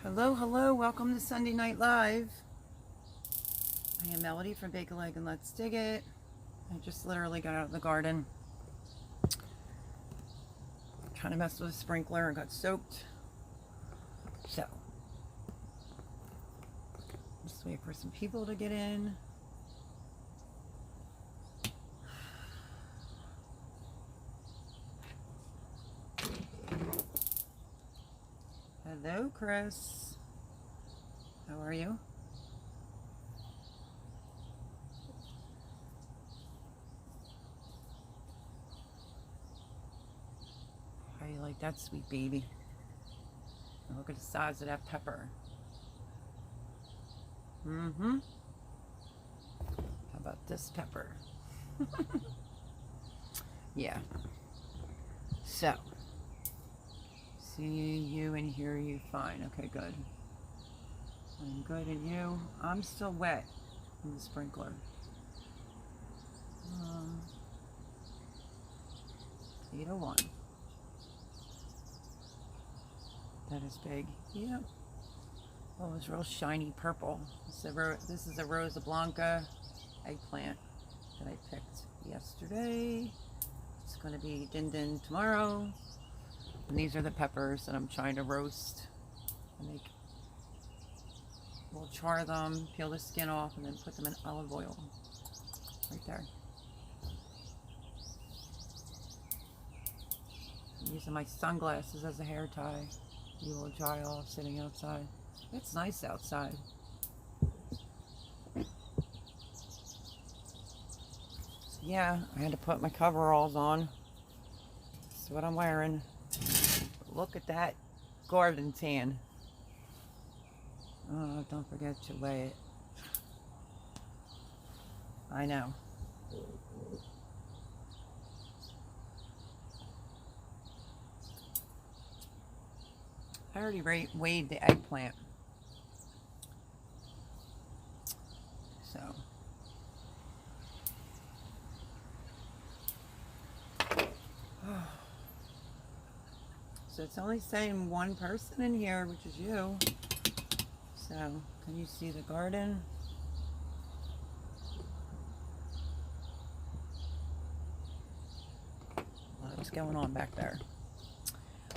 Hello, hello, welcome to Sunday Night Live. I am Melody from Bake a Leg and Let's Dig It. I just literally got out of the garden. Trying to mess with a sprinkler and got soaked. So, just wait for some people to get in. Hello, Chris. How are you? How do you like that, sweet baby? And look at the size of that pepper. How about this pepper? Yeah. So, see you and hear you fine. Okay, good. I'm good, and you? I'm still wet in the sprinkler. 8:01. That is big. Yeah. Oh, it's real shiny purple. This is a Rosa Blanca eggplant that I picked yesterday. It's going to be din din tomorrow. And these are the peppers that I'm trying to roast and make. We'll char them, peel the skin off, and then put them in olive oil. Right there. I'm using my sunglasses as a hair tie. You will dry off sitting outside. It's nice outside. So yeah, I had to put my coveralls on. That's what I'm wearing. Look at that garden tan. Oh, don't forget to weigh it. I know. I already weighed the eggplant. So. So it's only saying one person in here, which is you. So, can you see the garden? What's going on back there?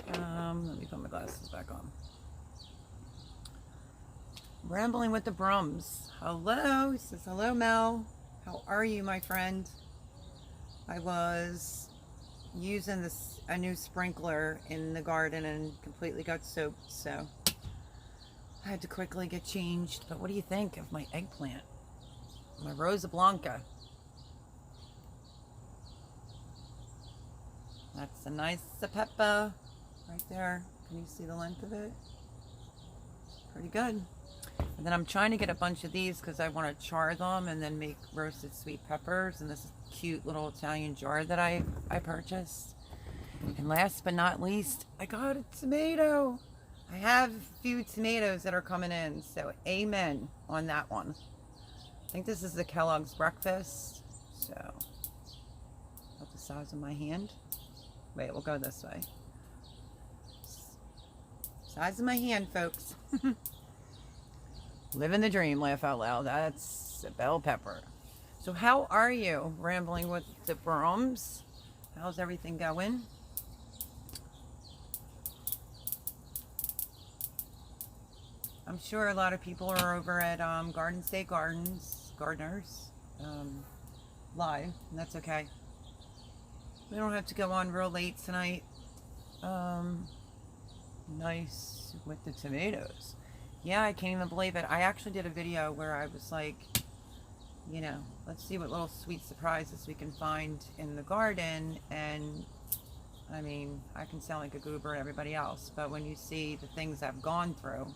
Let me put my glasses back on. Rambling with the Brums. Hello, he says, hello, Mel. How are you, my friend? I was using a new sprinkler in the garden and completely got soaked, so I had to quickly get changed. But what do you think of my eggplant? My Rosa Blanca. That's a nice pepper right there. Can you see the length of it? Pretty good. And then I'm trying to get a bunch of these because I want to char them and then make roasted sweet peppers in this cute little Italian jar that I purchased. And last but not least, I got a tomato. I have a few tomatoes that are coming in, so amen on that one. I think this is the Kellogg's breakfast. So, about the size of my hand. Wait, we'll go this way. Size of my hand, folks. Living the dream, laugh out loud. That's a bell pepper. So how are you? Rambling with the Brums. How's everything going? I'm sure a lot of people are over at Garden State Gardeners live, and that's okay. We don't have to go on real late tonight. Nice with the tomatoes. Yeah, I can't even believe it. I actually did a video where I was like, you know, let's see what little sweet surprises we can find in the garden. And I mean, I can sound like a goober to everybody else, but when you see the things I've gone through,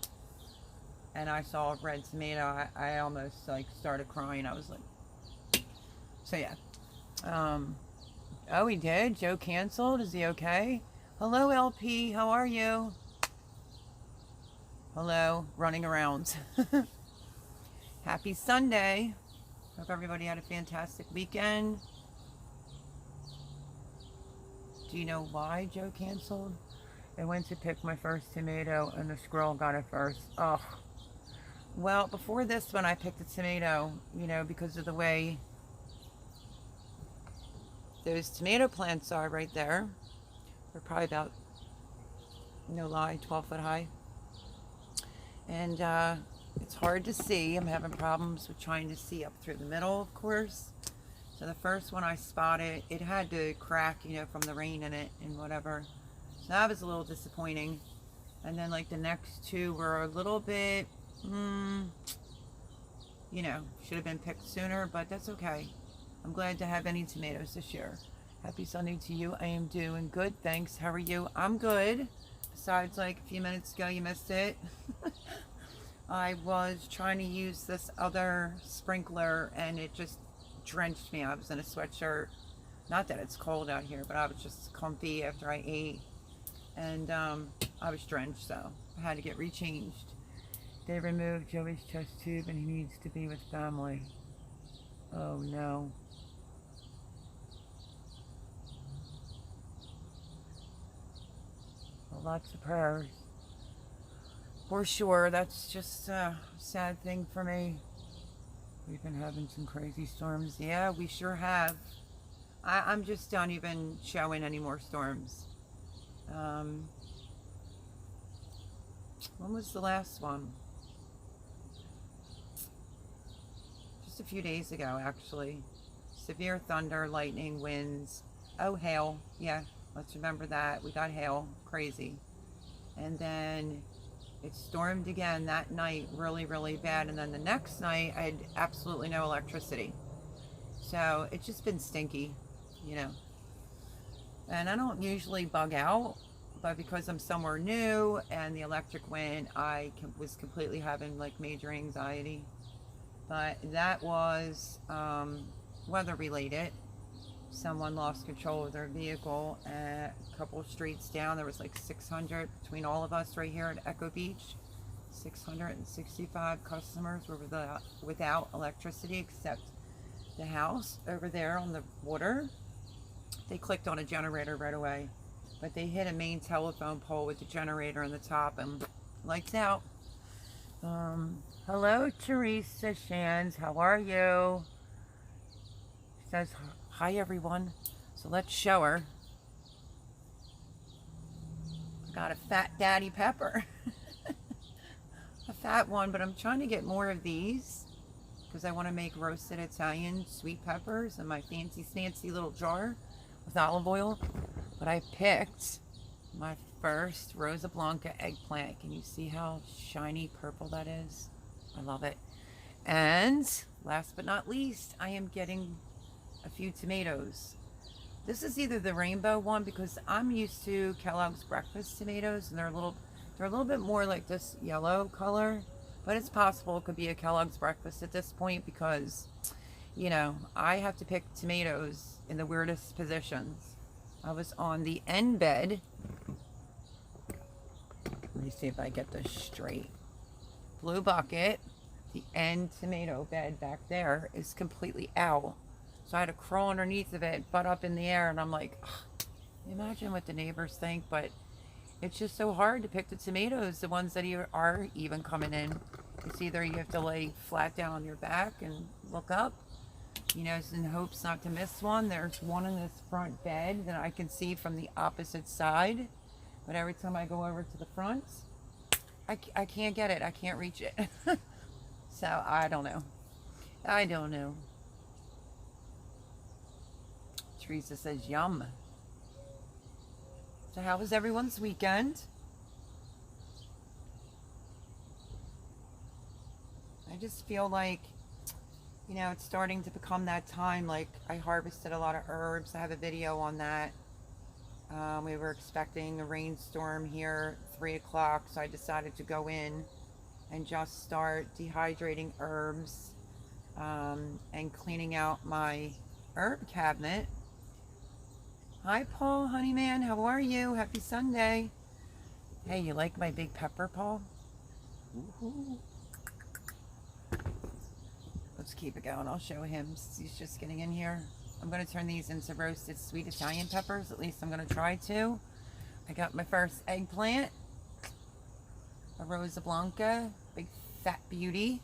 and I saw a red tomato, I almost like started crying. I was like, so yeah. Oh, he did? Joe canceled? Is he okay? Hello, LP. How are you? Hello. Running around. Happy Sunday. Hope everybody had a fantastic weekend. Do you know why Joe canceled? I went to pick my first tomato and the squirrel got it first. Oh, well, before this one I picked a tomato, you know, because of the way those tomato plants are right there. They're probably about, no lie, 12 foot high. And it's hard to see. I'm having problems with trying to see up through the middle, of course. So the first one I spotted, it had to crack, you know, from the rain in it and whatever. So that was a little disappointing. And then like the next two were a little bit, you know, should have been picked sooner, but that's okay. I'm glad to have any tomatoes this year. Happy Sunday to you. I am doing good, thanks. How are you? I'm good. Besides, like a few minutes ago, you missed it. I was trying to use this other sprinkler and it just drenched me. I was in a sweatshirt. Not that it's cold out here, but I was just comfy after I ate. And I was drenched, so I had to get rechanged. They removed Joey's chest tube and he needs to be with family. Oh no. Well, lots of prayers. For sure, that's just a sad thing for me. We've been having some crazy storms. Yeah, we sure have. I'm just don't even showing any more storms. When was the last one? Just a few days ago, actually. Severe thunder, lightning, winds. Oh, hail. Yeah, let's remember that. We got hail. Crazy. And then it stormed again that night, really, really bad. And then the next night, I had absolutely no electricity. So it's just been stinky, you know. And I don't usually bug out, but because I'm somewhere new and the electric went, I was completely having like major anxiety. But that was weather related. Someone lost control of their vehicle at a couple of streets down. There was like 600 between all of us right here at Echo Beach. 665 customers were without electricity except the house over there on the water. They clicked on a generator right away, but they hit a main telephone pole with the generator on the top and lights out. Hello, Teresa Shands. How are you? She says, hi, everyone. So let's show her. I got a fat daddy pepper. A fat one, but I'm trying to get more of these because I want to make roasted Italian sweet peppers in my fancy little jar with olive oil. But I picked my first Rosa Blanca eggplant. Can you see how shiny purple that is? I love it. And last but not least, I am getting a few tomatoes. This is either the rainbow one because I'm used to Kellogg's breakfast tomatoes and they're a little bit more like this yellow color, but it's possible it could be a Kellogg's breakfast at this point because, you know, I have to pick tomatoes in the weirdest positions. I was on the end bed. Let me see if I get this straight. Blue bucket, the end tomato bed back there is completely out. So I had to crawl underneath of it, butt up in the air, and I'm like, ugh, imagine what the neighbors think, but it's just so hard to pick the tomatoes, the ones that are even coming in. It's either you have to lay flat down on your back and look up, you know, in hopes not to miss one. There's one in this front bed that I can see from the opposite side, but every time I go over to the front, I can't get it. I can't reach it. So I don't know. I don't know. Teresa says yum. So how was everyone's weekend? I just feel like, you know, it's starting to become that time. Like I harvested a lot of herbs. I have a video on that. We were expecting a rainstorm here at 3 o'clock, so I decided to go in and just start dehydrating herbs and cleaning out my herb cabinet. Hi, Paul, honey man, how are you? Happy Sunday. Hey, you like my big pepper, Paul? Woohoo. Let's keep it going. I'll show him. He's just getting in here. I'm going to turn these into roasted sweet Italian peppers. At least I'm going to try to. I got my first eggplant, a Rosa Blanca, big fat beauty.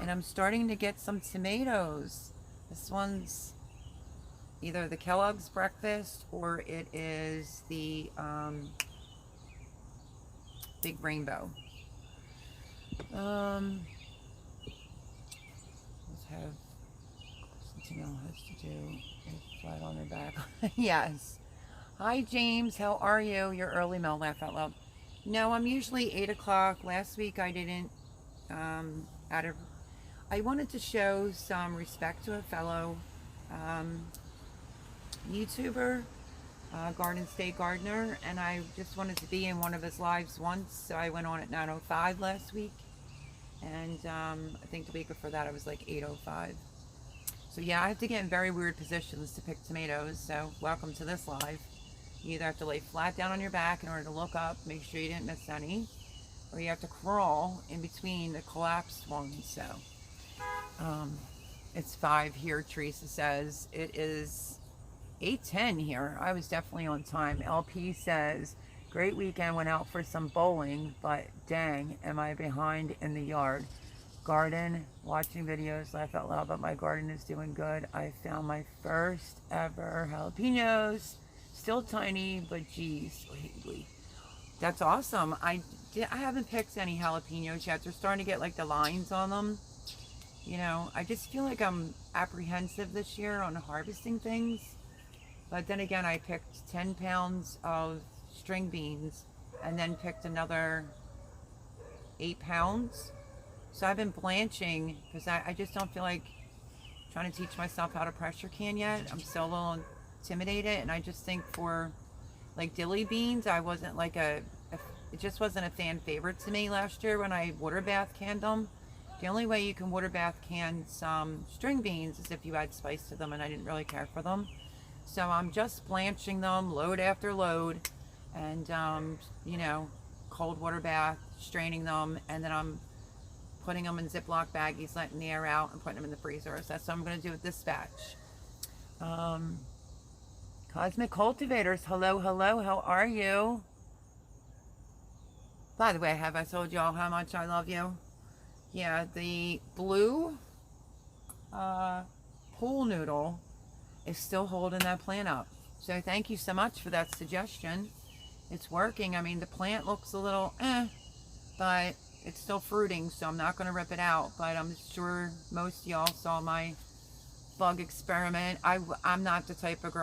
And I'm starting to get some tomatoes. This one's either the Kellogg's breakfast or it is the big rainbow. Let's have something else has to do with flat on her back. Yes. Hi James, how are you? You're early, Mel, laugh out loud. No, I'm usually 8 o'clock. Last week I didn't, I wanted to show some respect to a fellow YouTuber, Garden State Gardener, and I just wanted to be in one of his lives once, so I went on at 9:05 last week, and I think the week before that I was like 8:05. So yeah, I have to get in very weird positions to pick tomatoes, so welcome to this live. You either have to lay flat down on your back in order to look up, make sure you didn't miss any, or you have to crawl in between the collapsed ones. So it's 5 here, Teresa says. It is 8:10 here. I was definitely on time. LP says, great weekend, went out for some bowling, but dang, am I behind in the yard. Garden, watching videos, laugh out loud, but my garden is doing good. I found my first ever jalapenos. Still tiny, but geez, that's awesome. I haven't picked any jalapenos yet. They're starting to get like the lines on them. You know, I just feel like I'm apprehensive this year on harvesting things. But then again, I picked 10 pounds of string beans and then picked another 8 pounds. So I've been blanching because I just don't feel like trying to teach myself how to pressure can yet. I'm still a little intimidated, and I just think for like dilly beans, I wasn't like it just wasn't a fan favorite to me last year when I water bath canned them. The only way you can water bath can some string beans is if you add spice to them, and I didn't really care for them. So I'm just blanching them load after load, and you know, cold water bath, straining them, and then I'm putting them in Ziploc baggies, letting the air out, and putting them in the freezer. So that's what I'm going to do with this batch. Cosmic Cultivators, hello, hello, how are you? By the way, have I told y'all how much I love you? Yeah, the blue pool noodle is still holding that plant up. So thank you so much for that suggestion. It's working. I mean, the plant looks a little but it's still fruiting, so I'm not going to rip it out. But I'm sure most of y'all saw my bug experiment. I'm not the type of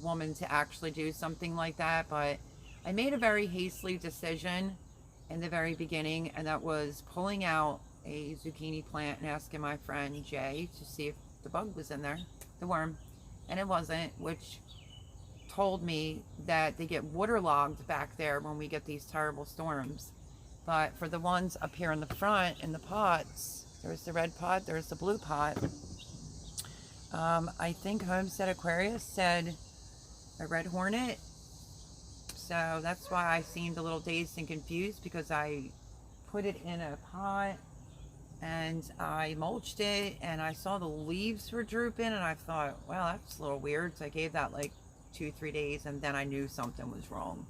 woman to actually do something like that, but I made a very hastily decision in the very beginning, and that was pulling out a zucchini plant and asking my friend Jay to see if the bug was in there, the worm, and it wasn't, which told me that they get waterlogged back there when we get these terrible storms. But for the ones up here in the front in the pots, there's the red pot, there's the blue pot. I think Homestead Aquarius said a red hornet, so that's why I seemed a little dazed and confused, because I put it in a pot and I mulched it, and I saw the leaves were drooping, and I thought, wow, that's a little weird. So I gave that like 2-3 days, and then I knew something was wrong,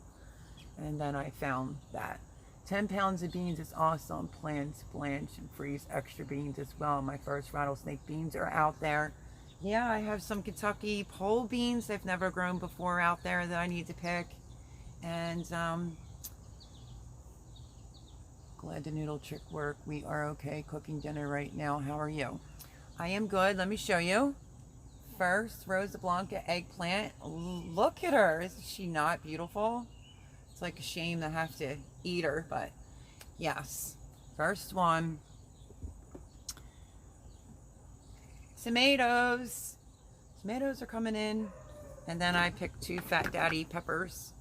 and then I found that. 10 pounds of beans is awesome. Plan to blanch and freeze extra beans as well. My first rattlesnake beans are out there. Yeah, I have some Kentucky pole beans I've never grown before out there that I need to pick. And glad the noodle trick worked. We are okay cooking dinner right now. How are you? I am good. Let me show you. First, Rosa Blanca eggplant. Look at her. Isn't she not beautiful? It's like a shame to have to eat her, but yes. First one. Tomatoes. Tomatoes are coming in. And then I picked 2 Fat Daddy peppers.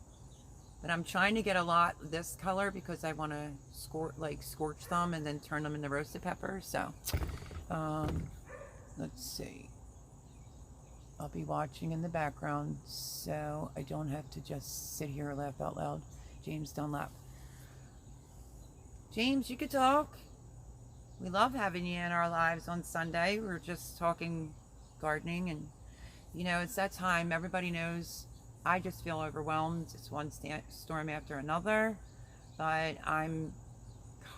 But I'm trying to get a lot this color because I want to scorch them and then turn them into roasted peppers. So, let's see. I'll be watching in the background so I don't have to just sit here and laugh out loud. James Dunlap. James, you could talk. We love having you in our lives on Sunday. We're just talking gardening, and you know, it's that time. Everybody knows I just feel overwhelmed. It's one storm after another. But I'm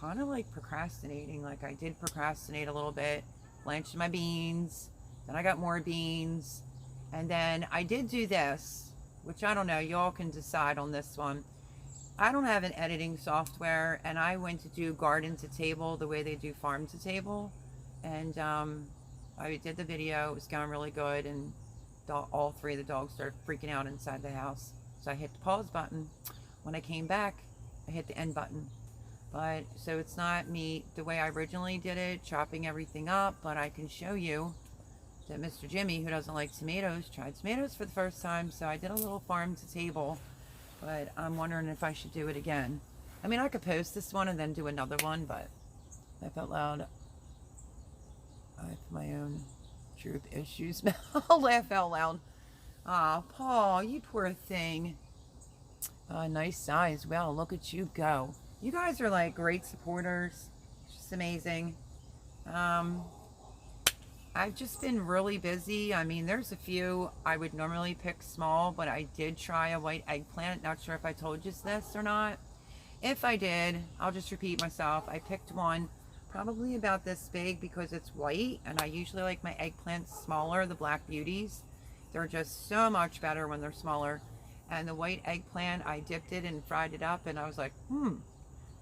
kind of like procrastinating. Like I did procrastinate a little bit, blanched my beans, then I got more beans, and then I did do this, which I don't know, y'all can decide on this one. I don't have an editing software, and I went to do garden to table the way they do farm to table, and I did the video. It was going really good, and all three of the dogs started freaking out inside the house. So I hit the pause button. When I came back, I hit the end button. But so it's not me the way I originally did it, chopping everything up, but I can show you that Mr. Jimmy, who doesn't like tomatoes, tried tomatoes for the first time. So I did a little farm to table, but I'm wondering if I should do it again. I mean, I could post this one and then do another one, but laugh out loud. I have my own truth issues. I'll laugh out loud. Aw, Paul, you poor thing. Nice size. Well, look at you go. You guys are like great supporters. It's just amazing. I've just been really busy. I mean, there's a few I would normally pick small, but I did try a white eggplant. Not sure if I told you this or not. If I did, I'll just repeat myself. I picked one probably about this big because it's white, and I usually like my eggplants smaller, the black beauties. They're just so much better when they're smaller. And the white eggplant, I dipped it and fried it up, and I was like,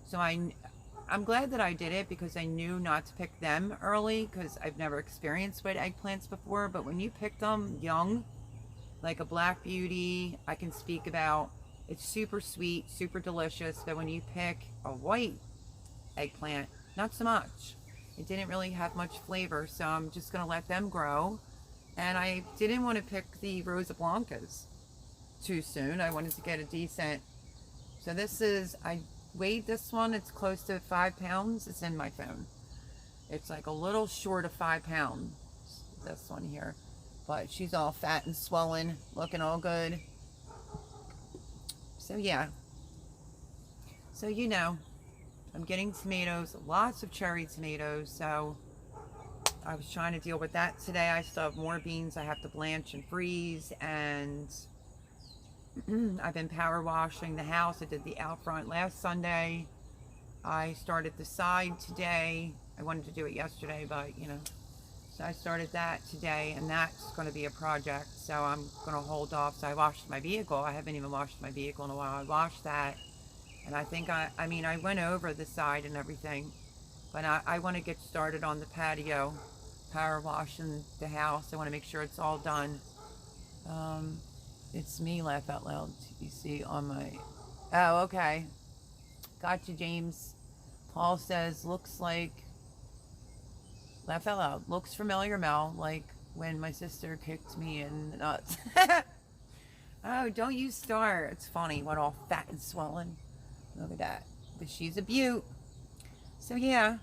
So I'm glad that I did it because I knew not to pick them early because I've never experienced white eggplants before. But when you pick them young, like a black beauty, I can speak about, it's super sweet, super delicious. But when you pick a white eggplant, not so much. It didn't really have much flavor, so I'm just going to let them grow. And I didn't want to pick the Rosa Blancas too soon. I wanted to get a decent. So this is, I weighed this one. It's close to 5 pounds. It's in my phone. It's like a little short of 5 pounds. This one here. But she's all fat and swollen, looking all good. So yeah. So you know, I'm getting tomatoes, lots of cherry tomatoes, so I was trying to deal with that today. I still have more beans I have to blanch and freeze, and I've been power washing the house. I did the out front last Sunday. I started the side today. I wanted to do it yesterday, but you know, so I started that today, and that's going to be a project, so I'm going to hold off. So I washed my vehicle. I haven't even washed my vehicle in a while. I washed that. And I think I went over the side and everything, but I want to get started on the patio, power washing the house. I want to make sure it's all done. It's me, laugh out loud. You see on my, oh, okay. Gotcha, James. Paul says, looks like, laugh out loud, looks familiar, Mel, like when my sister kicked me in the nuts. Oh, don't you start. It's funny, what, all fat and swollen. Look at that. But she's a beaut. So yeah,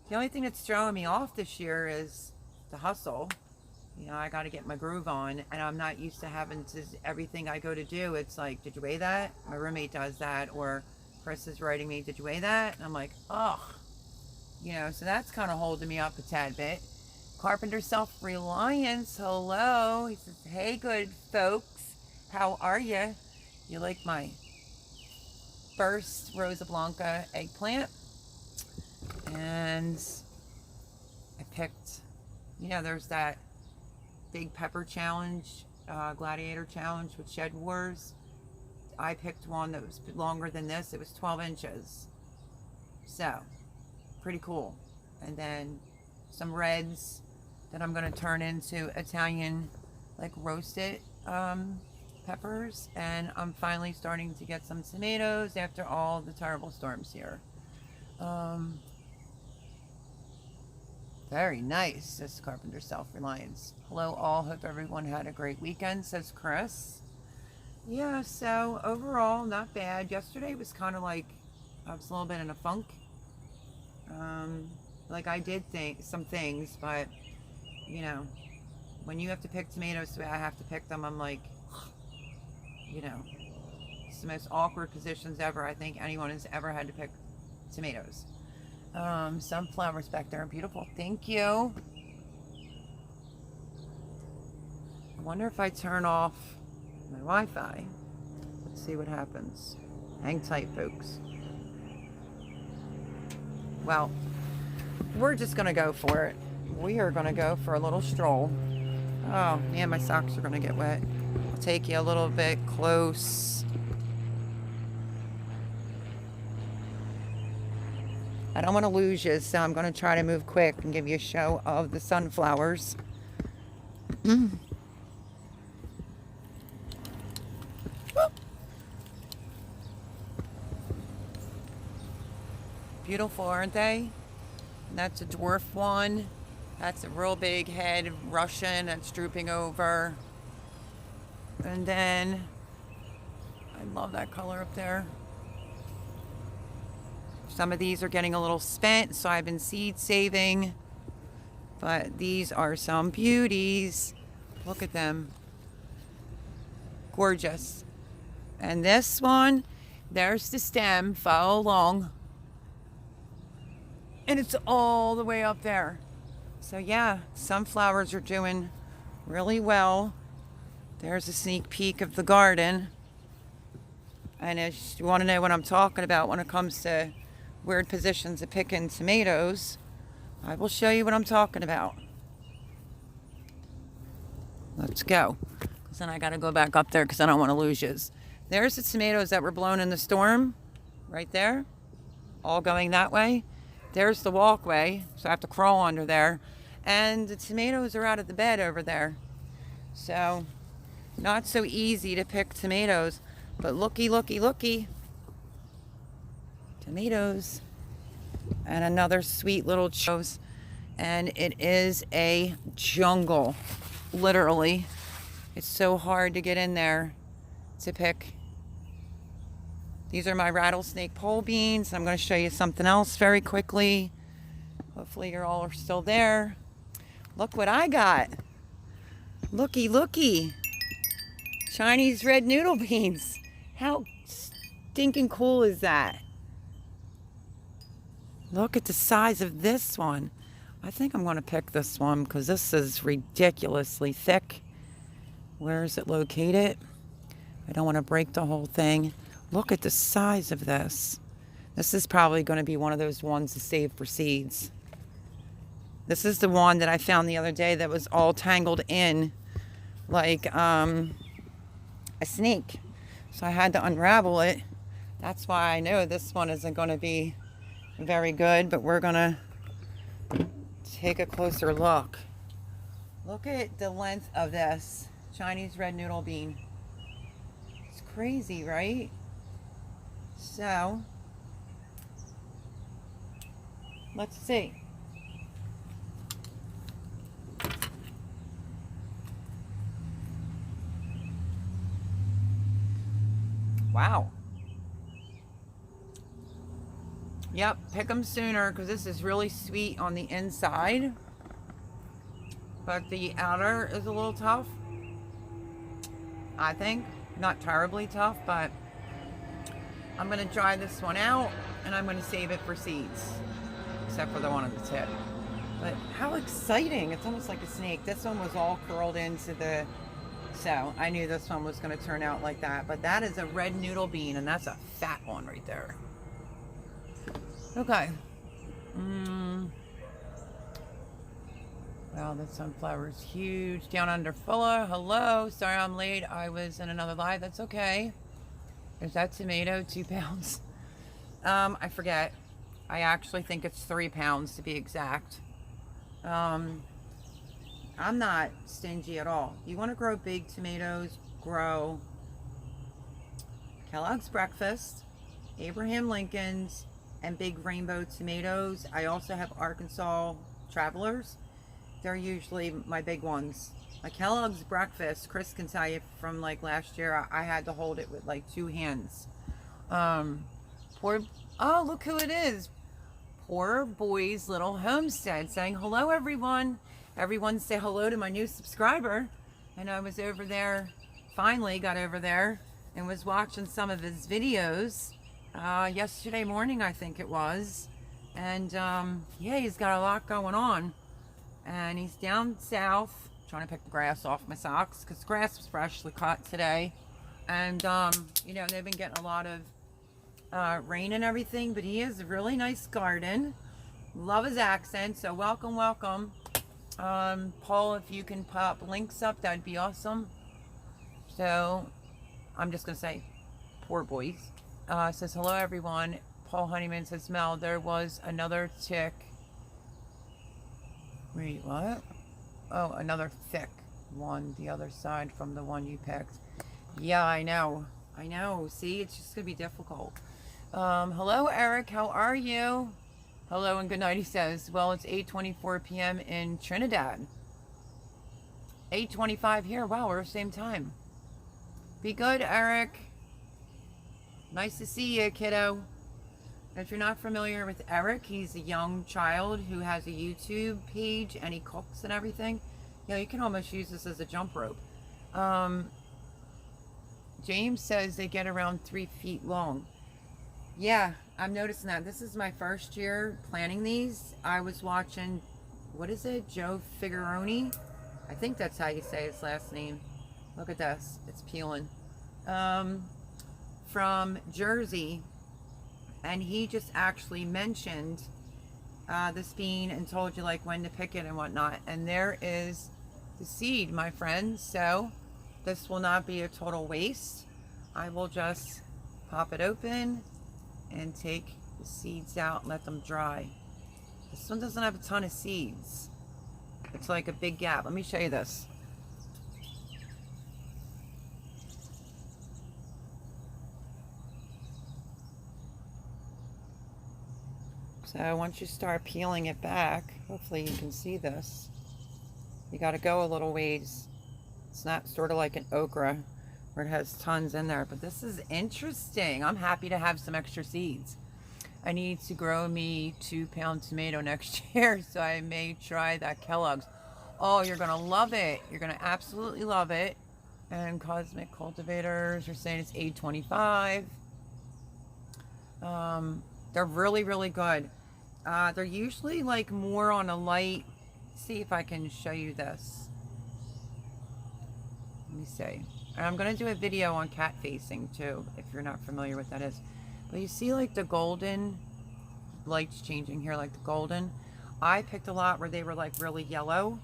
the only thing that's throwing me off this year is the hustle. You know, I got to get my groove on, and I'm not used to having to, everything I go to do, it's like, did you weigh that? My roommate does that, or Chris is writing me, did you weigh that? And I'm like, ugh. You know, so that's kind of holding me up a tad bit. Carpenter Self-Reliance, hello. He says, hey, good folks. How are you? You like my first Rosa Blanca eggplant, and I picked, you know, there's that big pepper challenge, gladiator challenge with Shed Wars. I picked one that was longer than this. It was 12 inches, so pretty cool. And then some reds that I'm going to turn into Italian, like roasted peppers, and I'm finally starting to get some tomatoes after all the terrible storms here. Very nice, says Carpenter Self-Reliance. Hello all, hope everyone had a great weekend, says Chris. Yeah, so overall not bad. Yesterday was kind of like, I was a little bit in a funk. Like I did some things, but you know, when you have to pick tomatoes the way I have to pick them, I'm like, you know, it's the most awkward positions ever. I think anyone has ever had to pick tomatoes. Sunflowers back there are beautiful. Thank you. I wonder if I turn off my Wi-Fi. Let's see what happens. Hang tight, folks. Well, we're just gonna go for it. We are gonna go for a little stroll. Oh man, my socks are gonna get wet. I'll take you a little bit close. I don't want to lose you, so I'm going to try to move quick and give you a show of the sunflowers. Beautiful, aren't they? And that's a dwarf one. That's a real big head Russian that's drooping over. And then, I love that color up there. Some of these are getting a little spent, so I've been seed saving. But these are some beauties. Look at them. Gorgeous. And this one, there's the stem, follow along. And it's all the way up there. So yeah, sunflowers are doing really well. There's a sneak peek of the garden. And if you want to know what I'm talking about when it comes to weird positions of picking tomatoes, I will show you what I'm talking about. Let's go. Because then I got to go back up there because I don't want to lose you. There's the tomatoes that were blown in the storm. Right there. All going that way. There's the walkway. So I have to crawl under there. And the tomatoes are out of the bed over there. So, not so easy to pick tomatoes. But looky, looky, looky. Tomatoes. And another sweet little chose. And it is a jungle. Literally. It's so hard to get in there to pick. These are my rattlesnake pole beans. I'm going to show you something else very quickly. Hopefully you all are still there. Look what I got. Looky, looky. Chinese red noodle beans. How stinking cool is that? Look at the size of this one. I think I'm going to pick this one because this is ridiculously thick. Where is it located? I don't want to break the whole thing. Look at the size of this. This is probably going to be one of those ones to save for seeds. This is the one that I found the other day that was all tangled in like a snake. So I had to unravel it. That's why I know this one isn't going to be very good, but we're going to take a closer look. Look at the length of this Chinese red noodle bean. It's crazy, right? So, let's see. Wow. Yep, pick them sooner because this is really sweet on the inside. But the outer is a little tough. I think. Not terribly tough, but I'm going to dry this one out and I'm going to save it for seeds. Except for the one on the tip. But how exciting. It's almost like a snake. This one was all curled into the... So I knew this one was going to turn out like that. But that is a red noodle bean and that's a fat one right there. Okay. Wow, the sunflower is huge. Down under Fuller. Hello. Sorry I'm late. I was in another live. That's okay. Is that tomato 2 pounds? I forget. I actually think it's 3 pounds to be exact. I'm not stingy at all. You want to grow big tomatoes, grow Kellogg's Breakfast, Abraham Lincoln's, and big rainbow tomatoes. I also have Arkansas Travelers. They're usually my big ones. My Kellogg's Breakfast, Chris can tell you from like last year, I had to hold it with like 2 hands. Oh, look who it is. Poor Boy's Little Homestead saying, hello everyone. Everyone say hello to my new subscriber. And I was over there, finally got over there and was watching some of his videos yesterday morning, I think it was. And yeah, he's got a lot going on. And he's down south, trying to pick the grass off my socks because the grass was freshly cut today. And, you know, they've been getting a lot of rain and everything, but he has a really nice garden. Love his accent, so welcome, welcome. Paul, if you can pop links up, that'd be awesome. So, I'm just going to say, poor boys. Says, hello, everyone. Paul Honeyman says, Mel, there was another tick. Wait, what? Oh, another thick one, the other side from the one you picked. Yeah, I know. I know. See, it's just going to be difficult. Hello, Eric. How are you? Hello and good night, he says. Well, it's 8:24 p.m. in Trinidad. 8:25 here. Wow, we're the same time. Be good, Eric. Nice to see you, kiddo. If you're not familiar with Eric, he's a young child who has a YouTube page and he cooks and everything. Yeah, you can almost use this as a jump rope. James says they get around 3 feet long. Yeah, I'm noticing that. This is my first year planting these. I was watching, what is it? Joe Figuroni? I think that's how you say his last name. Look at this. It's peeling. From Jersey. And he just actually mentioned this bean and told you like when to pick it and whatnot. And there is the seed, my friends. So this will not be a total waste. I will just pop it open and take the seeds out and let them dry. This one doesn't have a ton of seeds. It's like a big gap. Let me show you this. So once you start peeling it back, hopefully you can see this. You got to go a little ways. It's not sort of like an okra where it has tons in there, but this is interesting. I'm happy to have some extra seeds. I need to grow me 2-pound tomato next year, so I may try that Kellogg's. Oh, you're gonna love it. You're gonna absolutely love it. And Cosmic Cultivators are saying it's $8.25. They're really, really good. They're usually like more on a light. See if I can show you this. Let me see. And I'm going to do a video on cat facing too, if you're not familiar with that is. But you see like the golden lights changing here, like the golden. I picked a lot where they were like really yellow.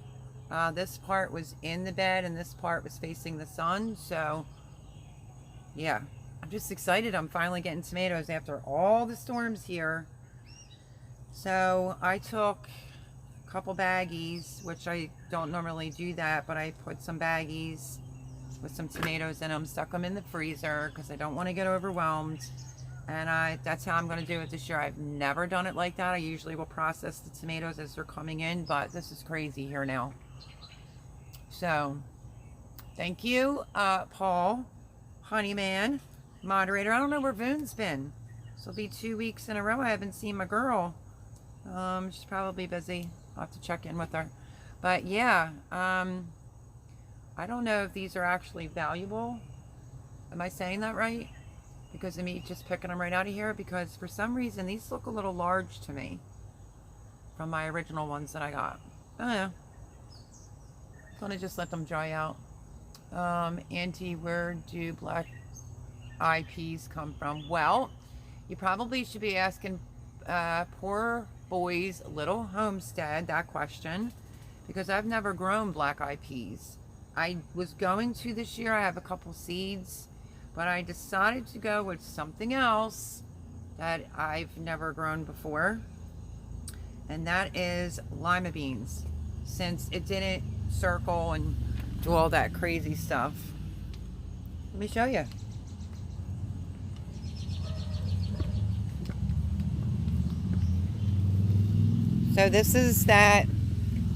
This part was in the bed and this part was facing the sun. So yeah, I'm just excited. I'm finally getting tomatoes after all the storms here. So I took a couple baggies, which I don't normally do that, but I put some baggies with some tomatoes in them, stuck them in the freezer because I don't want to get overwhelmed. And that's how I'm going to do it this year. I've never done it like that. I usually will process the tomatoes as they're coming in, but this is crazy here now. So thank you, Paul Honeyman, moderator. I don't know where Voon's been. This will be 2 weeks in a row I haven't seen my girl. She's probably busy. I'll have to check in with her. But yeah, I don't know if these are actually valuable. Am I saying that right? Because of me just picking them right out of here. Because for some reason, these look a little large to me from my original ones that I got. I don't know. I'm gonna just let them dry out. Auntie, where do black eyed peas come from? Well, you probably should be asking poor boy's little homestead that question, because I've never grown black eyed peas. I was going to this year. I have a couple seeds, but I decided to go with something else that I've never grown before, and that is lima beans, since it didn't circle and do all that crazy stuff. Let me show you. So this is that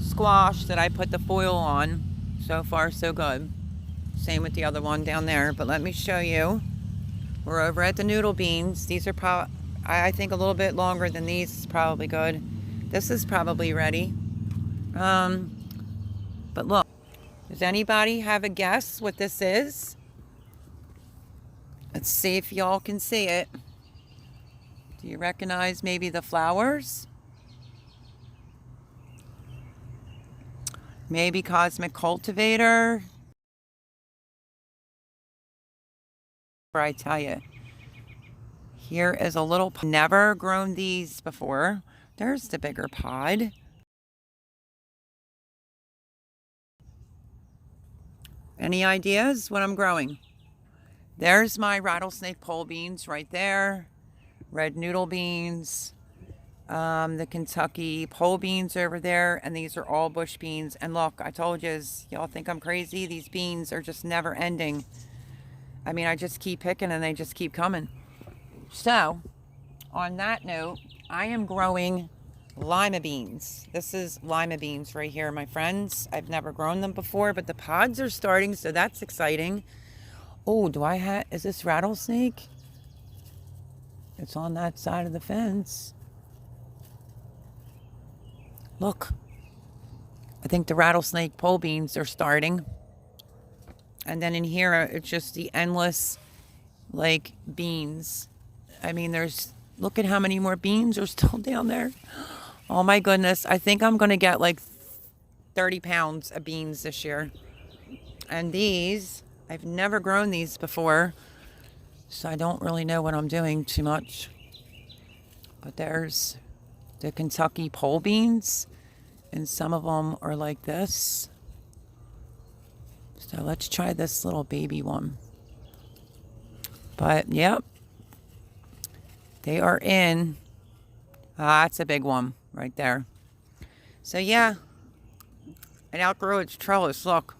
squash that I put the foil on. So far, so good. Same with the other one down there. But let me show you. We're over at the noodle beans. These are I think a little bit longer than these is probably good. This is probably ready. But look, does anybody have a guess what this is? Let's see if y'all can see it. Do you recognize maybe the flowers? Maybe Cosmic Cultivator. where I tell you. Here is a little, never grown these before. There's the bigger pod. Any ideas what I'm growing? There's my rattlesnake pole beans right there. Red noodle beans. The Kentucky pole beans over there. And these are all bush beans. And look, I told you, y'all think I'm crazy? These beans are just never ending. I mean, I just keep picking and they just keep coming. So, on that note, I am growing lima beans. This is lima beans right here, my friends. I've never grown them before, but the pods are starting, so that's exciting. Oh, is this rattlesnake? It's on that side of the fence. Look. I think the rattlesnake pole beans are starting. And then in here, it's just the endless, like, beans. I mean, look at how many more beans are still down there. Oh my goodness. I think I'm going to get like 30 pounds of beans this year. And these, I've never grown these before, so I don't really know what I'm doing too much. But there's the Kentucky pole beans, and some of them are like this. So let's try this little baby one. But, yep. They are in. That's a big one right there. So, yeah. It outgrew its trellis. Look.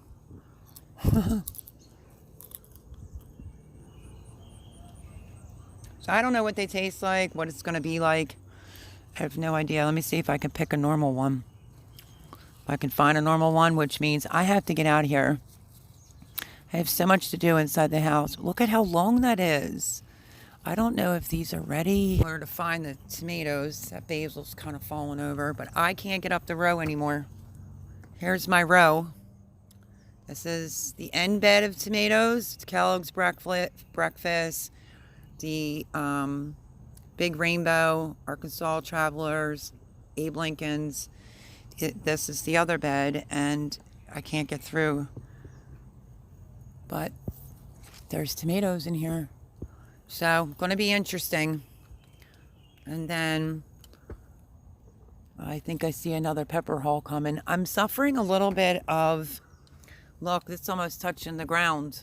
So, I don't know what they taste like, what it's going to be like. I have no idea. Let me see if I can pick a normal one. If I can find a normal one, which means I have to get out of here. I have so much to do inside the house. Look at how long that is. I don't know if these are ready. Where to find the tomatoes. That basil's kind of fallen over, but I can't get up the row anymore. Here's my row. This is the end bed of tomatoes. It's Kellogg's breakfast. The Big Rainbow, Arkansas Travelers, Abe Lincoln's. This is the other bed, and I can't get through. But there's tomatoes in here. So, going to be interesting. And then I think I see another pepper haul coming. I'm suffering a little bit of, look, it's almost touching the ground.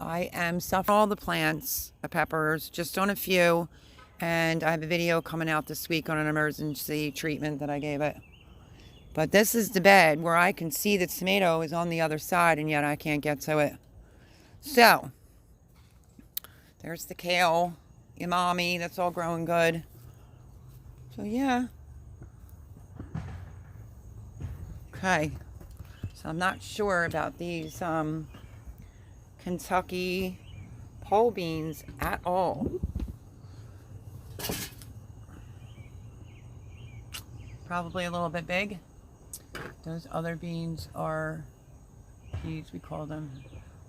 I am suffering all the plants, the peppers, just on a few. And I have a video coming out this week on an emergency treatment that I gave it. But this is the bed where I can see the tomato is on the other side, and yet I can't get to it. So, there's the kale, umami, that's all growing good. So, yeah. Okay. So, I'm not sure about these Kentucky pole beans at all. Probably a little bit big. Those other beans are, these we call them.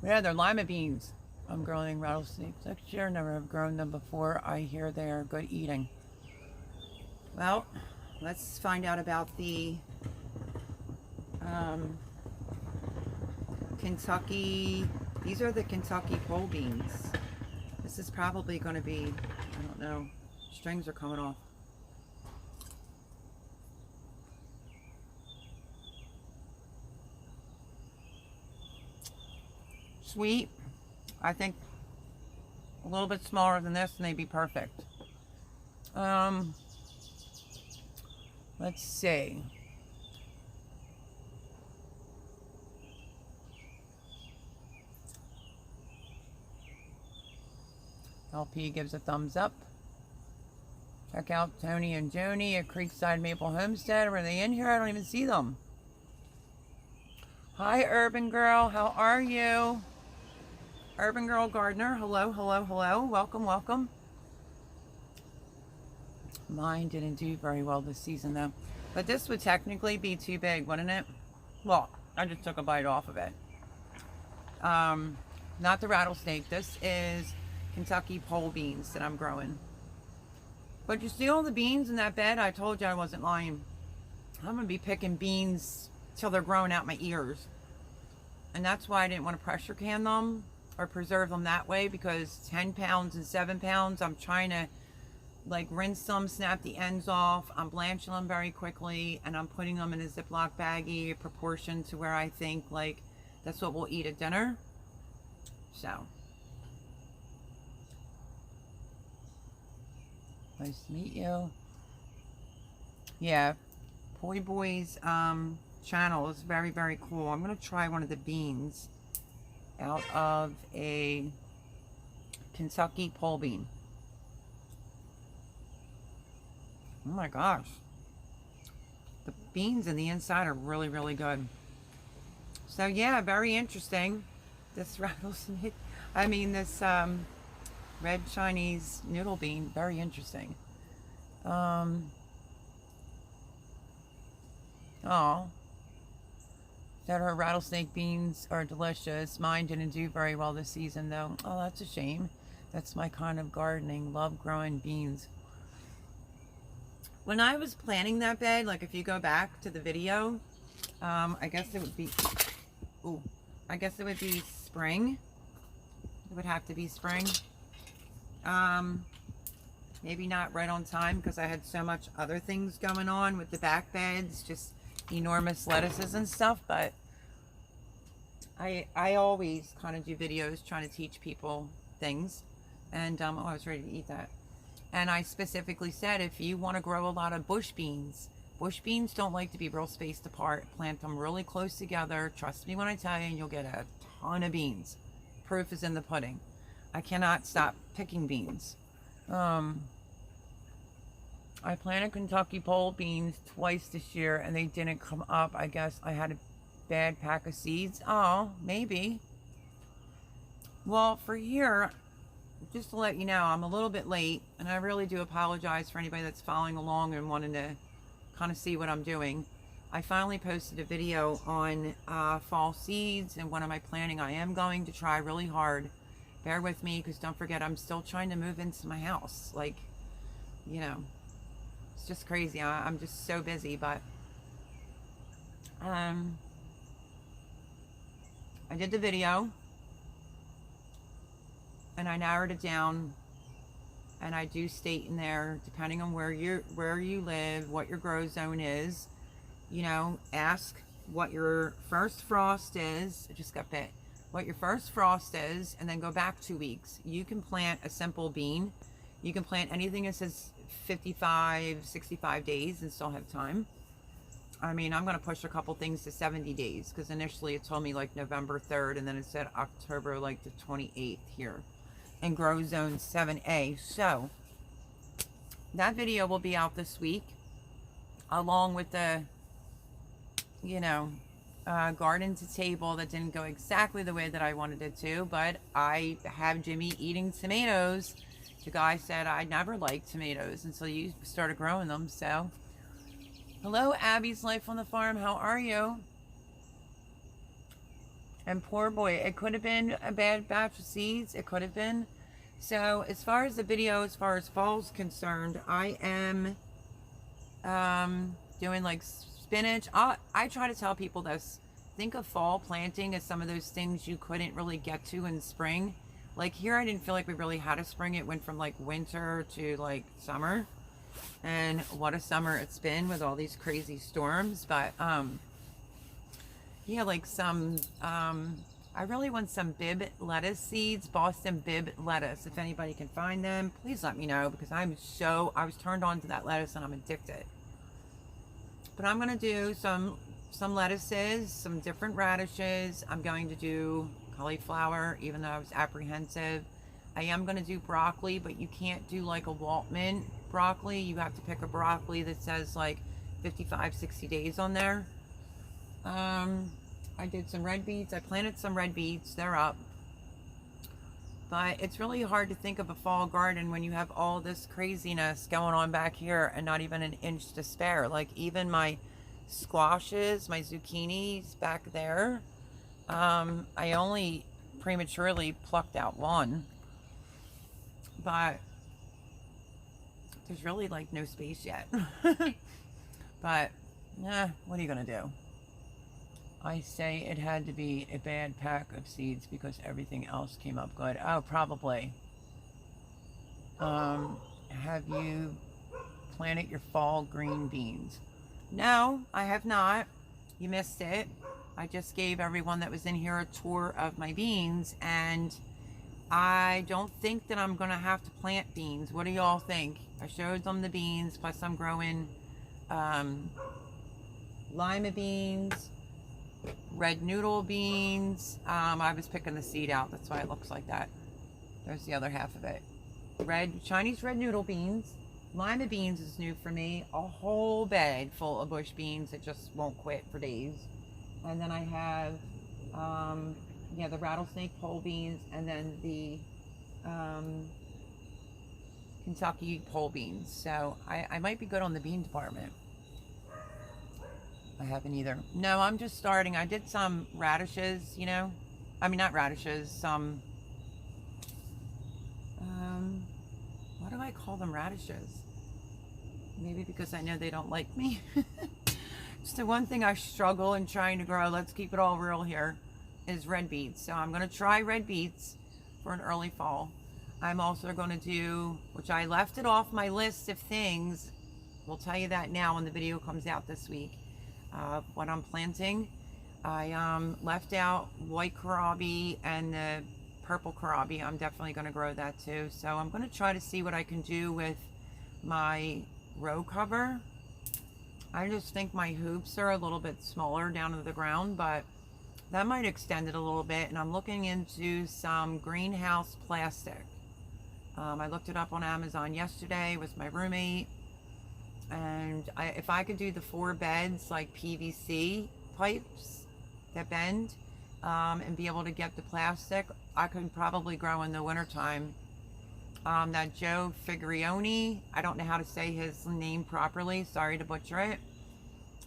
Yeah, they're lima beans. I'm growing rattlesnakes next year. Never have grown them before. I hear they are good eating. Well, let's find out about the Kentucky. These are the Kentucky pole beans. This is probably going to be, I don't know, strings are coming off. Sweet. I think a little bit smaller than this may be perfect. Let's see. LP gives a thumbs up. Check out Tony and Joni at Creekside Maple Homestead. Were they in here? I don't even see them. Hi, Urban Girl. How are you? Urban Girl Gardener. Hello, hello, hello. Welcome, welcome. Mine didn't do very well this season, though. But this would technically be too big, wouldn't it? Well, I just took a bite off of it. Not the rattlesnake. This is Kentucky pole beans that I'm growing. But you see all the beans in that bed? I told you I wasn't lying. I'm going to be picking beans till they're growing out my ears. And that's why I didn't want to pressure can them. or preserve them that way, because 10 pounds and 7 pounds, I'm trying to like rinse them, snap the ends off. I'm blanching them very quickly, and I'm putting them in a Ziploc baggie proportion to where I think like that's what we'll eat at dinner. So nice to meet you. Yeah, Poi Boy's channel is very, very cool. I'm gonna try one of the beans out of a Kentucky pole bean. Oh my gosh, the beans in the inside are really, really good. So yeah, very interesting. This rattlesnake, I mean this red Chinese noodle bean, very interesting. Oh, that her rattlesnake beans are delicious. Mine didn't do very well this season though. Oh, that's a shame. That's my kind of gardening. Love growing beans. When I was planning that bed, like if you go back to the video, I guess it would be, ooh, I guess it would be spring. It would have to be spring. Maybe not right on time because I had so much other things going on with the back beds, just enormous lettuces and stuff. But I always kind of do videos trying to teach people things. And oh, I was ready to eat that. And I specifically said, if you want to grow a lot of bush beans don't like to be real spaced apart. Plant them really close together. Trust me when I tell you, and you'll get a ton of beans. Proof is in the pudding. I cannot stop picking beans. I planted Kentucky pole beans twice this year and they didn't come up. I guess I had a bad pack of seeds. Oh, maybe. Well, for here, just to let you know, I'm a little bit late, and I really do apologize for anybody that's following along and wanting to kind of see what I'm doing. I finally posted a video on fall seeds and what am I planting. I am going to try really hard. Bear with me, because don't forget, I'm still trying to move into my house. Like, you know, it's just crazy. I'm just so busy, but I did the video and I narrowed it down, and I do state in there, depending on where you live, what your grow zone is, you know, ask what your first frost is. I just got bit. What your first frost is, and then go back 2 weeks. You can plant a simple bean. You can plant anything that says 55, 65 days and still have time. I mean, I'm going to push a couple things to 70 days, because initially it told me like November 3rd, and then it said October like the 28th here. And grow zone 7A. So that video will be out this week, along with the, you know, garden to table that didn't go exactly the way that I wanted it to, but I have Jimmy eating tomatoes. The guy said I never liked tomatoes until you started growing them. So hello, Abby's Life on the Farm, how are you? And poor boy, it could have been a bad batch of seeds. It could have been. So as far as the video, as far as fall's concerned, I am doing like spinach. I try to tell people this. Think of fall planting as some of those things you couldn't really get to in spring. Like here, I didn't feel like we really had a spring. It went from like winter to like summer. And what a summer it's been with all these crazy storms. But yeah, like some, I really want some Bib lettuce seeds, Boston Bib lettuce. If anybody can find them, please let me know, because I was turned on to that lettuce and I'm addicted. But I'm going to do some lettuces, some different radishes. I'm going to do cauliflower, even though I was apprehensive. I am going to do broccoli, but you can't do like a Waltman broccoli. You have to pick a broccoli that says like 55, 60 days on there. I did some red beets. I planted some red beets. They're up. But it's really hard to think of a fall garden when you have all this craziness going on back here and not even an inch to spare. Like even my squashes, my zucchinis back there, I only prematurely plucked out one. But there's really like no space yet. But yeah, what are you gonna do? I say it had to be a bad pack of seeds because everything else came up good. Oh, probably. Have you planted your fall green beans? No, I have not. You missed it. I just gave everyone that was in here a tour of my beans, and I don't think that I'm going to have to plant beans. What do y'all think? I showed them the beans, plus I'm growing lima beans, red noodle beans. I was picking the seed out. That's why it looks like that. There's the other half of it. Chinese red noodle beans. Lima beans is new for me. A whole bed full of bush beans that just won't quit for days. And then I have, yeah, the rattlesnake pole beans, and then the Kentucky pole beans. So I might be good on the bean department. I haven't either. No, I'm just starting. I did some radishes, you know. I mean, not radishes, some, what do I call them, radishes? Maybe because I know they don't like me. It's the one thing I struggle in trying to grow, let's keep it all real here, is red beets. So I'm going to try red beets for an early fall. I'm also going to do, which I left it off my list of things, we'll tell you that now when the video comes out this week, what I'm planting. I left out white kohlrabi and the purple kohlrabi. I'm definitely going to grow that too. So I'm going to try to see what I can do with my row cover. I just think my hoops are a little bit smaller down to the ground, but that might extend it a little bit. And I'm looking into some greenhouse plastic. I looked it up on Amazon yesterday with my roommate, and if I could do the 4 beds like PVC pipes that bend, and be able to get the plastic, I could probably grow in the wintertime. That Joe Figurioni, I don't know how to say his name properly, sorry to butcher it,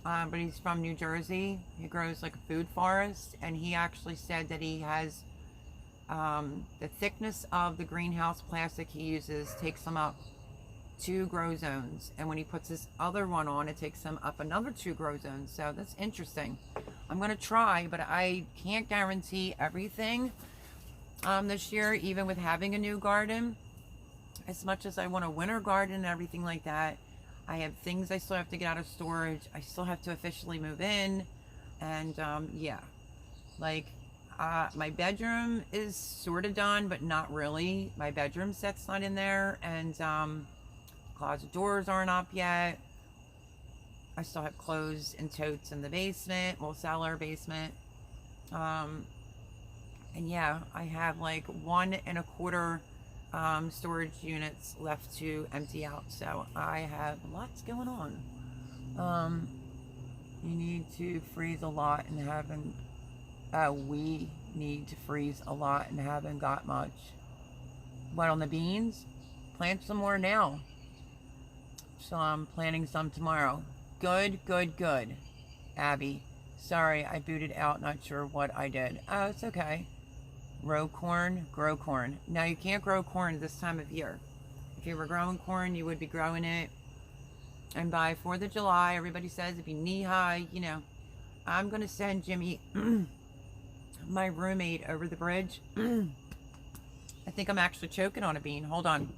but he's from New Jersey. He grows like a food forest, and he actually said that he has the thickness of the greenhouse plastic he uses takes him up 2 grow zones, and when he puts this other one on, it takes him up another 2 grow zones. So that's interesting. I'm going to try, but I can't guarantee everything this year, even with having a new garden. As much as I want a winter garden and everything like that, I have things I still have to get out of storage. I still have to officially move in. And yeah, like my bedroom is sort of done, but not really. My bedroom set's not in there, and closet doors aren't up yet. I still have clothes and totes in the basement, well, cellar, basement. And yeah, I have like 1 1/4 storage units left to empty out. So I have lots going on. You need to freeze a lot and haven't, we need to freeze a lot and haven't got much. What, on the beans? Plant some more now. So I'm planting some tomorrow. Good, good, good. Abby, sorry, I booted out, not sure what I did. Oh, it's okay. Row corn, grow corn. Now you can't grow corn this time of year. If you were growing corn, you would be growing it. And by 4th of July, everybody says it'd be knee high, you know. I'm going to send Jimmy, my roommate, over the bridge. I think I'm actually choking on a bean. Hold on.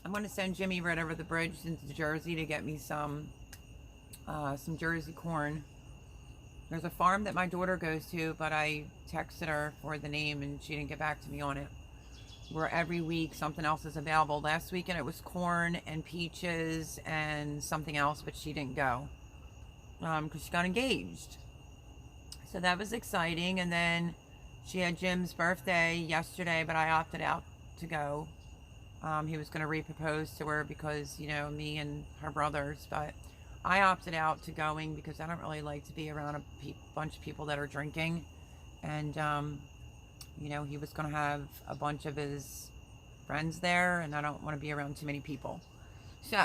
I'm going to send Jimmy right over the bridge into Jersey to get me some Jersey corn. There's a farm that my daughter goes to, but I texted her for the name and she didn't get back to me on it. Where every week something else is available. Last weekend it was corn and peaches and something else, but she didn't go because she got engaged. So that was exciting. And then she had Jim's birthday yesterday, but I opted out to go. He was going to re-propose to her because, you know, me and her brothers, but I opted out to going because I don't really like to be around a bunch of people that are drinking. And, you know, he was going to have a bunch of his friends there, and I don't want to be around too many people. So,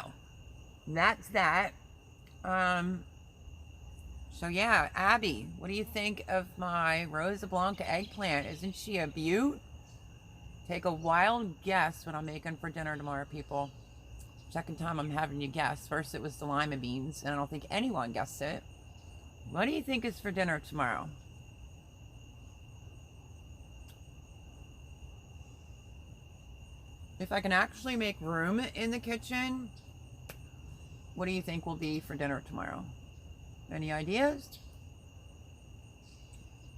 that's that. So yeah, Abby, what do you think of my Rosa Blanca eggplant? Isn't she a beaut? Take a wild guess what I'm making for dinner tomorrow, people. Second time I'm having you guess. First it was the lima beans, and I don't think anyone guessed it. What do you think is for dinner tomorrow? If I can actually make room in the kitchen, what do you think will be for dinner tomorrow? Any ideas?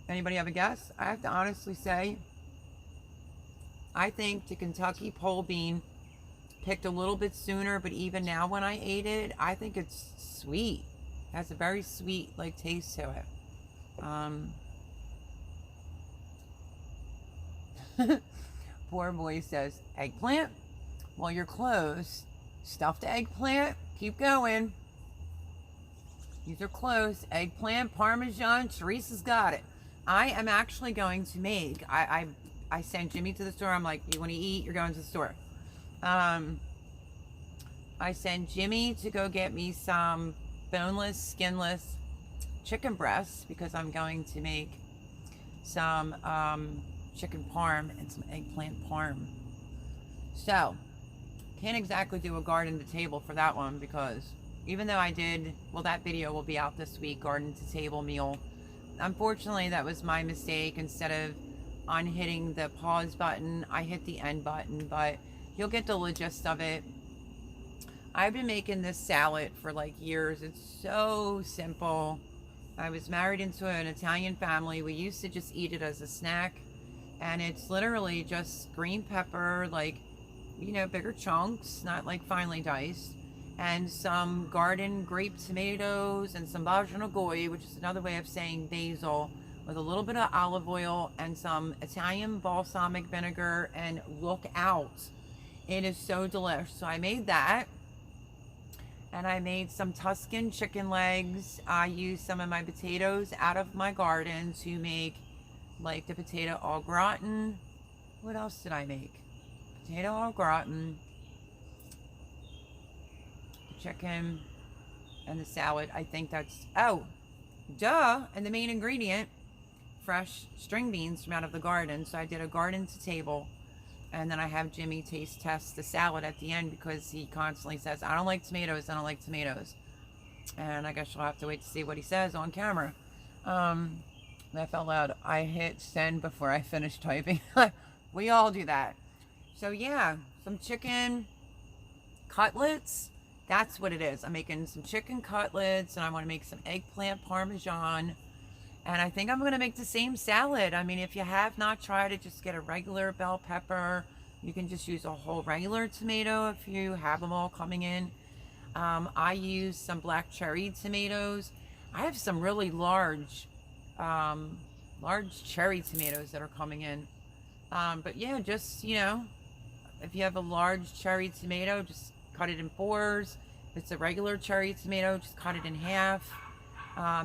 Anybody have a guess? I have to honestly say, I think the Kentucky pole bean picked a little bit sooner, but even now when I ate it, I think it's sweet. It has a very sweet like taste to it. Poor boy says, eggplant? Well, you're close. Stuffed eggplant. Keep going. These are close. Eggplant, Parmesan. Teresa's got it. I am actually going to make, I sent Jimmy to the store. I'm like, you want to eat? You're going to the store. I sent Jimmy to go get me some boneless, skinless chicken breasts because I'm going to make some chicken parm and some eggplant parm. So, can't exactly do a garden to table for that one because even though I did, well, that video will be out this week, garden to table meal. Unfortunately, that was my mistake. Instead of unhitting the pause button, I hit the end button, but you'll get the gist of it. I've been making this salad for like years. It's so simple. I was married into an Italian family. We used to just eat it as a snack. And it's literally just green pepper, like, you know, bigger chunks, not like finely diced. And some garden grape tomatoes and some bajanogoy, which is another way of saying basil, with a little bit of olive oil and some Italian balsamic vinegar. And look out. It is so delicious. So I made that. And I made some Tuscan chicken legs. I used some of my potatoes out of my garden to make like the potato au gratin. What else did I make? Potato au gratin, chicken, and the salad. I think that's, oh, duh, and the main ingredient, fresh string beans from out of the garden. So I did a garden to table. And then I have Jimmy taste test the salad at the end because he constantly says, I don't like tomatoes, I don't like tomatoes. And I guess you'll have to wait to see what he says on camera. Laugh out loud. I hit send before I finished typing. We all do that. So yeah, some chicken cutlets. That's what it is. I'm making some chicken cutlets and I want to make some eggplant parmesan. And I think I'm going to make the same salad. I mean, if you have not tried it, just get a regular bell pepper. You can just use a whole regular tomato if you have them all coming in. I use some black cherry tomatoes. I have some really large cherry tomatoes that are coming in. But yeah, just, you know, if you have a large cherry tomato, just cut it in fours. If it's a regular cherry tomato, just cut it in half.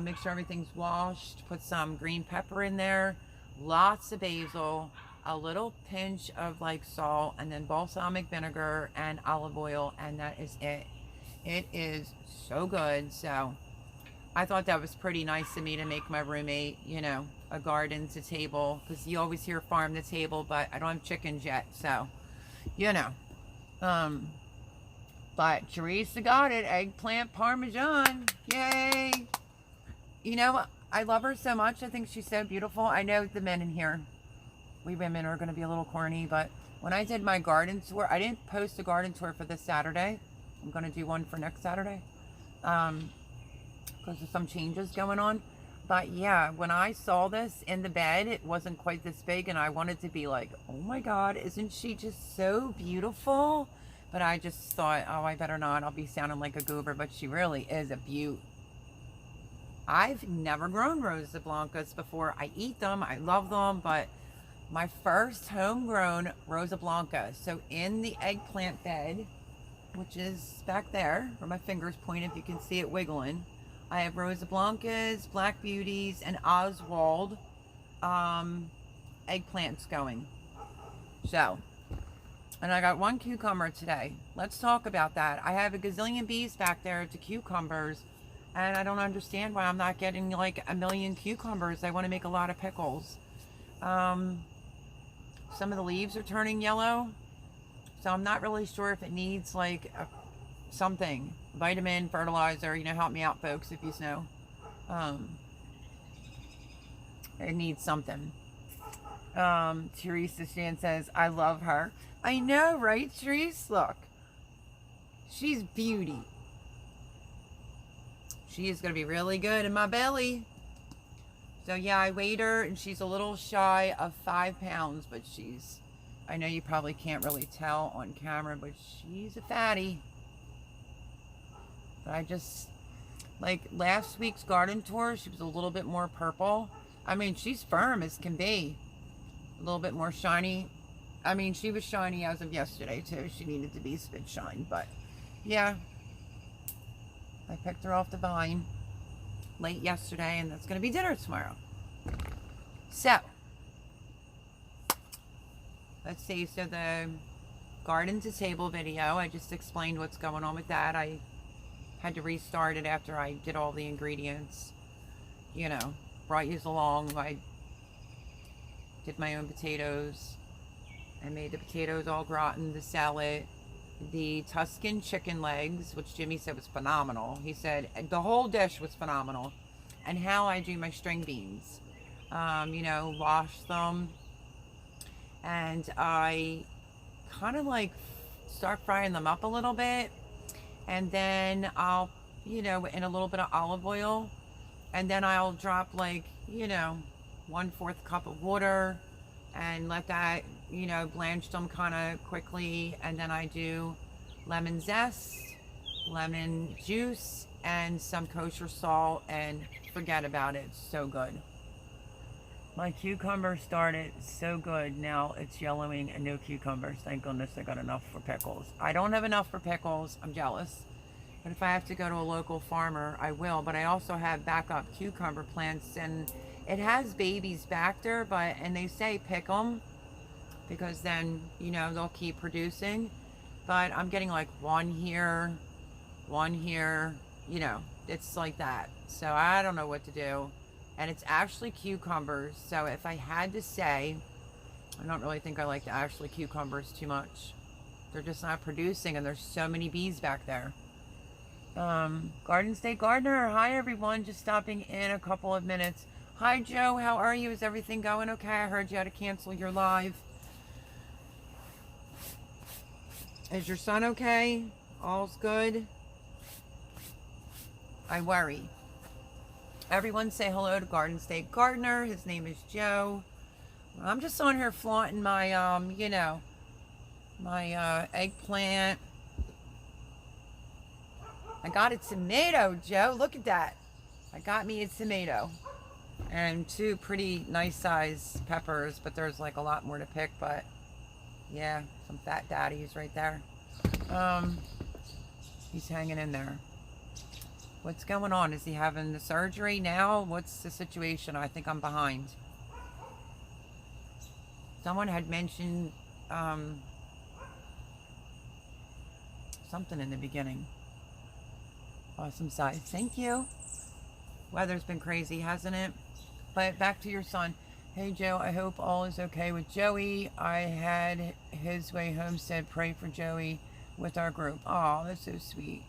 Make sure everything's washed. Put some green pepper in there. Lots of basil. A little pinch of like salt. And then balsamic vinegar and olive oil. And that is it. It is so good. So I thought that was pretty nice of me to make my roommate, you know, a garden to table. Because you always hear farm to table. But I don't have chickens yet. So, you know. But Teresa got it. Eggplant parmesan. Yay. You know, I love her so much. I think she's so beautiful. I know the men in here, we women are going to be a little corny, but when I did my garden tour, I didn't post a garden tour for this Saturday. I'm going to do one for next Saturday because of some changes going on. But yeah, when I saw this in the bed, it wasn't quite this big, and I wanted to be like, oh my God, isn't she just so beautiful? But I just thought, oh, I better not. I'll be sounding like a goober, but she really is a beaut. I've never grown Rosa Blancas before. I eat them, I love them, but my first homegrown Rosa Blanca. So in the eggplant bed, which is back there, where my fingers point if you can see it wiggling, I have Rosa Blancas, Black Beauties, and Oswald eggplants going. So, and I got one cucumber today. Let's talk about that. I have a gazillion bees back there to cucumbers. And I don't understand why I'm not getting like a million cucumbers. I want to make a lot of pickles. some of the leaves are turning yellow. So I'm not really sure if it needs like something, vitamin, fertilizer, you know, help me out folks if you know. It needs something. Teresa Shan says, I love her. I know, right, Therese? Look. She's beauty. She is going to be really good in my belly. So yeah, I weighed her and she's a little shy of 5 pounds, but she's, I know you probably can't really tell on camera, but she's a fatty. But I just, like last week's garden tour, she was a little bit more purple. I mean, she's firm as can be. A little bit more shiny. I mean, she was shiny as of yesterday too. She needed to be spit shine, but yeah. I picked her off the vine late yesterday, and that's going to be dinner tomorrow. So, let's see. So the garden to table video, I just explained what's going on with that. I had to restart it after I did all the ingredients. You know, brought you along. I did my own potatoes. I made the potatoes all gratin, the salad, the Tuscan chicken legs, which Jimmy said was phenomenal. He said the whole dish was phenomenal. And how I do my string beans. You know, wash them. And I kind of like start frying them up a little bit. And then I'll, you know, in a little bit of olive oil. And then I'll drop like, you know, 1/4 cup of water. And let that, you know, blanch them kind of quickly. And then I do lemon zest, lemon juice, and some kosher salt, and forget about it. It's so good. My cucumber started so good. Now it's yellowing and no cucumbers. Thank goodness I got enough for pickles. I don't have enough for pickles. I'm jealous. But if I have to go to a local farmer, I will. But I also have backup cucumber plants, and it has babies back there, but, and they say pick them because then, you know, they'll keep producing. But I'm getting like one here, you know, it's like that. So I don't know what to do. And it's actually cucumbers. So if I had to say, I don't really think I like the actually cucumbers too much. They're just not producing, and there's so many bees back there. Garden State Gardener, hi everyone, just stopping in a couple of minutes. Hi Joe, how are you? Is everything going okay? I heard you had to cancel your live. Is your son okay? All's good? I worry. Everyone say hello to Garden State Gardener. His name is Joe. I'm just on here flaunting my, you know, my eggplant. I got a tomato, Joe. Look at that. I got me a tomato. And 2 pretty nice sized peppers, but there's like a lot more to pick, but yeah, some fat daddies right there. He's hanging in there. What's going on? Is he having the surgery now? What's the situation? I think I'm behind. Someone had mentioned something in the beginning. Awesome size. Thank you. Weather's been crazy, hasn't it? But back to your son. Hey Joe, I hope all is okay with Joey. I had his way Homestead pray for Joey with our group. Oh, that's so sweet.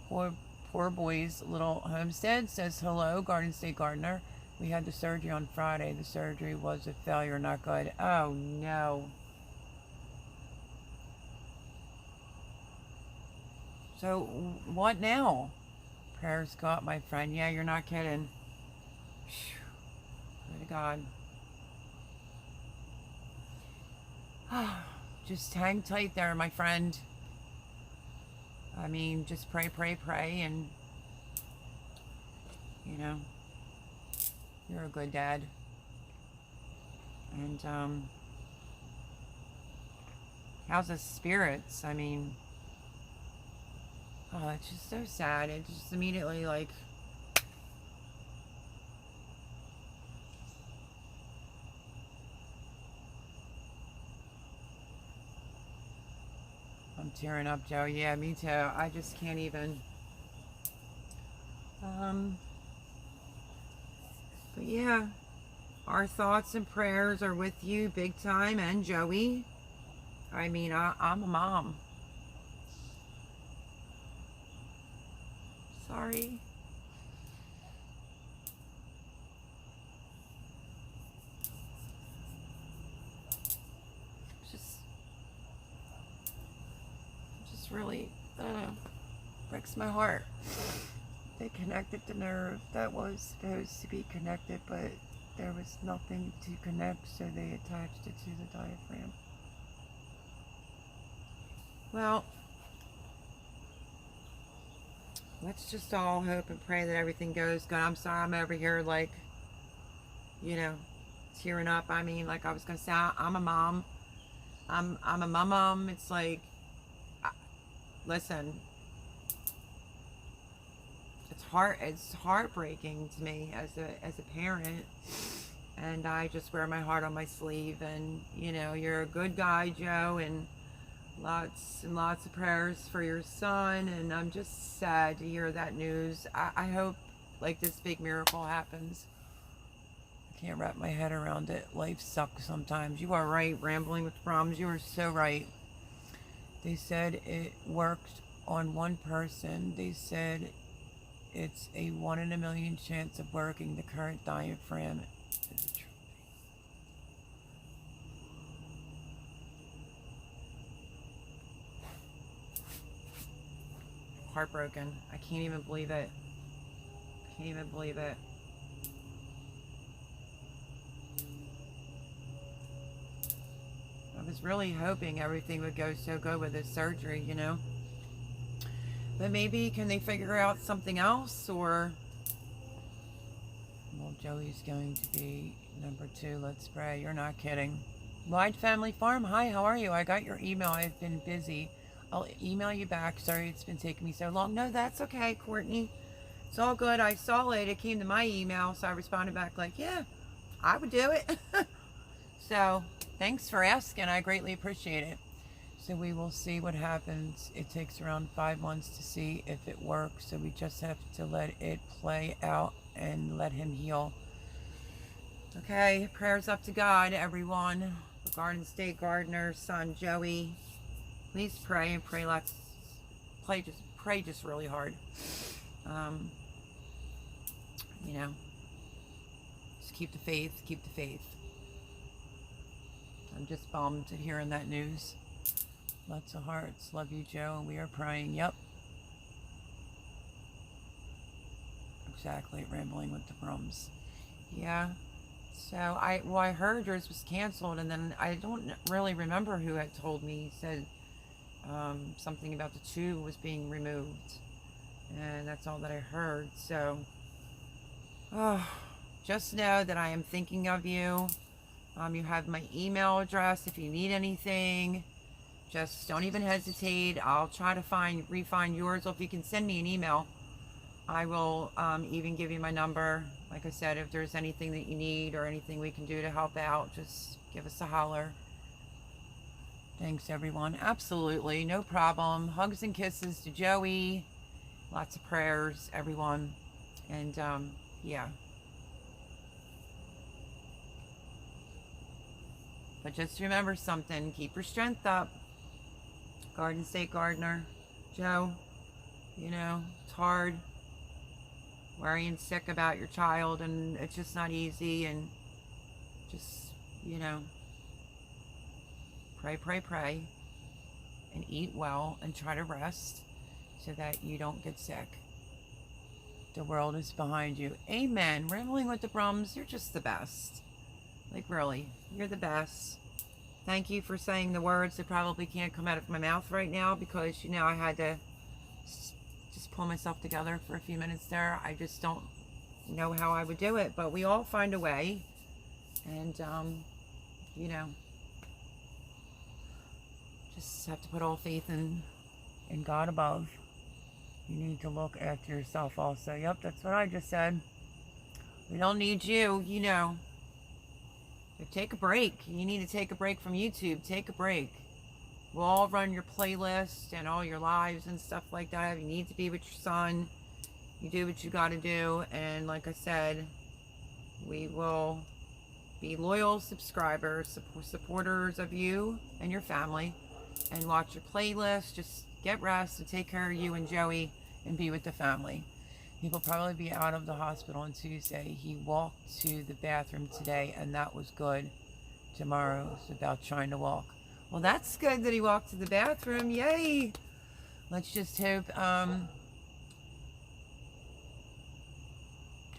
Poor boy's little Homestead says hello, Garden State Gardener. We had the surgery on Friday. The surgery was a failure, not good. Oh no. So what now? Prayers go up, my friend. Yeah, you're not kidding. Pray to God. Just hang tight there, my friend. I mean, just pray, and, you know, you're a good dad. And, how's his spirits? I mean, oh, it's just so sad. It just immediately, like, I'm tearing up, Joe. Yeah, me too. I just can't even. But yeah, Our thoughts and prayers are with you big time, and Joey. I mean, I'm a mom. Sorry. Just, just really, breaks my heart. They connected the nerve that was supposed to be connected, but there was nothing to connect, so they attached it to the diaphragm. Well, let's just all hope and pray that everything goes good. I'm sorry I'm over here, like, tearing up. I mean, like I was going to say, I'm a mom. I'm a mum. It's like, listen, it's heartbreaking to me as a parent, and I just wear my heart on my sleeve. And you're a good guy, Joe, and lots of prayers for your son. And I'm just sad to hear that news. I hope like this big miracle happens. I can't wrap my head around it. Life sucks sometimes. You are right. Rambling with Problems, you are so right. They said it worked on one person. They said it's a 1 in a million chance of working. The current diaphragm is a trophy. Heartbroken. I can't even believe it. Can't even believe it. I was really hoping everything would go so good with his surgery, But maybe can they figure out something else, or... Well, Joey's going to be number 2. Let's pray. You're not kidding. Wide Family Farm. Hi, how are you? I got your email. I've been busy. I'll email you back. Sorry it's been taking me so long. No, that's okay, Courtney. It's all good. I saw it. It came to my email, so I responded back like, yeah, I would do it. So, thanks for asking. I greatly appreciate it. So we will see what happens. It takes around 5 months to see if it works. So we just have to let it play out and let him heal. Okay, prayers up to God, everyone. The Garden State Gardener's son, Joey. Please pray and pray lots. Pray just really hard. Just keep the faith. Keep the faith. I'm just bummed at hearing that news. Lots of hearts. Love you, Joe. We are praying. Yep. Exactly. Rambling with the Brums. Yeah. So I heard yours was canceled, and then I don't really remember who had told me. He said something about the tube was being removed, and that's all that I heard. So, just know that I am thinking of you. You have my email address if you need anything. Just don't even hesitate. I'll try to refine yours. Or if you can send me an email, I will even give you my number. Like I said, if there's anything that you need or anything we can do to help out, just give us a holler. Thanks, everyone. Absolutely. No problem. Hugs and kisses to Joey. Lots of prayers, everyone. And, yeah. But just remember something. Keep your strength up. Garden State Gardener. Joe, it's hard worrying sick about your child, and it's just not easy. And just, pray. And eat well and try to rest so that you don't get sick. The world is behind you. Amen. Rambling with the Brums, you're just the best. Like, really, you're the best. Thank you for saying the words that probably can't come out of my mouth right now because, I had to just pull myself together for a few minutes there. I just don't know how I would do it, but we all find a way. And, just have to put all faith in God above. You need to look after yourself also. Yep, that's what I just said. We don't need you, Take a break. You need to take a break from YouTube. Take a break. We'll all run your playlist and all your lives and stuff like that. You need to be with your son. You do what you got to do. And like I said, we will be loyal subscribers, supporters of you and your family, and watch your playlist. Just get rest and take care of you and Joey and be with the family. He will probably be out of the hospital on Tuesday. He walked to the bathroom today, and that was good. Tomorrow is about trying to walk. Well, that's good that he walked to the bathroom. Yay! Let's just hope that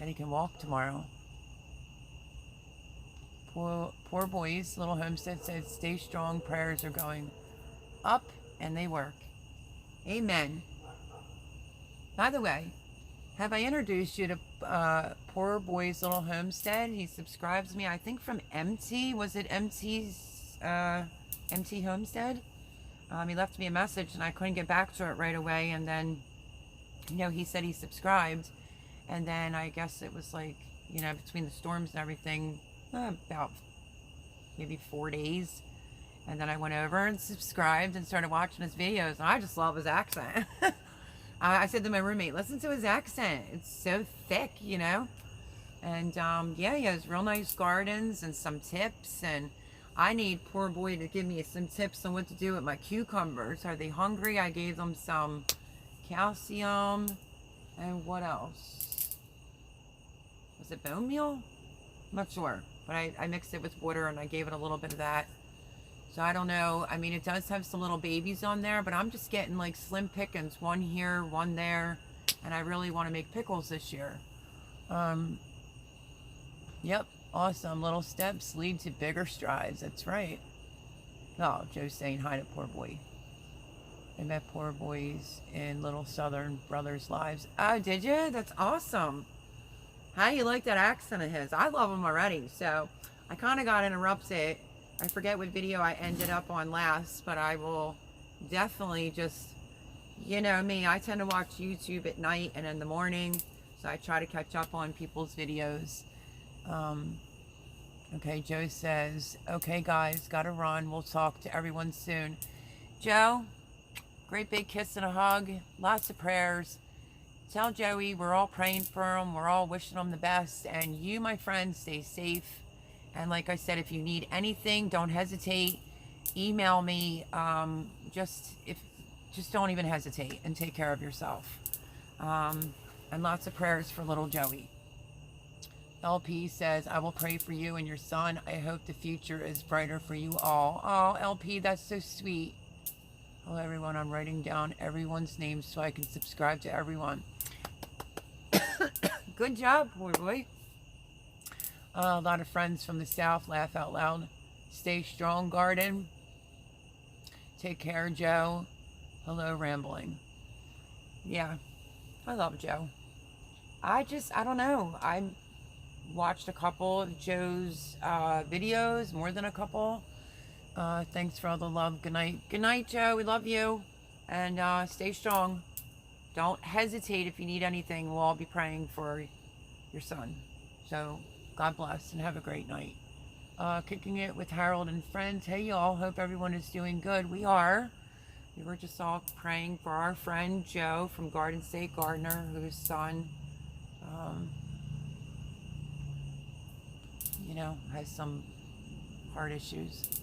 he can walk tomorrow. Poor boys. Little Homestead said, stay strong. Prayers are going up, and they work. Amen. By the way, have I introduced you to Poor Boy's Little Homestead? He subscribes me, I think, from MT. Was it MT's MT Homestead? He left me a message and I couldn't get back to it right away. And then, you know, he said he subscribed. And then I guess it was like, you know, between the storms and everything, about maybe 4 days. And then I went over and subscribed and started watching his videos. And I just love his accent. I said to my roommate, listen to his accent. It's so thick, you know. And yeah, he has real nice gardens and some tips. And I need Poor Boy to give me some tips on what to do with my cucumbers. Are they hungry? I gave them some calcium. And what else? Was it bone meal? I'm not sure. But I mixed it with water and I gave it a little bit of that. So I don't know. I mean, it does have some little babies on there, but I'm just getting like slim pickings. One here, one there. And I really want to make pickles this year. Yep. Awesome. Little steps lead to bigger strides. That's right. Oh, Joe's saying hi to Poor Boy. I met Poor Boys in Little Southern Brothers' lives. Oh, did you? That's awesome. How do you like that accent of his? I love him already. So I kind of got interrupted. I forget what video I ended up on last, but I will definitely just, you know me, I tend to watch YouTube at night and in the morning, so I try to catch up on people's videos. Okay, Joe says, okay guys, gotta run. We'll talk to everyone soon. Joe, great big kiss and a hug, lots of prayers. Tell Joey we're all praying for him, we're all wishing him the best, and you, my friend, stay safe. And like I said, if you need anything, don't hesitate. Email me. Just don't even hesitate and take care of yourself. And lots of prayers for little Joey. LP says, I will pray for you and your son. I hope the future is brighter for you all. Oh, LP, that's so sweet. Hello, everyone. I'm writing down everyone's names so I can subscribe to everyone. Good job, Poor Boy. A lot of friends from the South laugh out loud. Stay strong, Garden. Take care, Joe. Hello, Rambling. Yeah, I love Joe. I don't know. I watched a couple of Joe's videos, more than a couple. Thanks for all the love. Good night. Good night, Joe. We love you. And stay strong. Don't hesitate if you need anything. We'll all be praying for your son. So God bless and have a great night. Kicking it with Harold and friends. Hey y'all, hope everyone is doing good. We are. We were just all praying for our friend Joe from Garden State Gardener, whose son, you know, has some heart issues.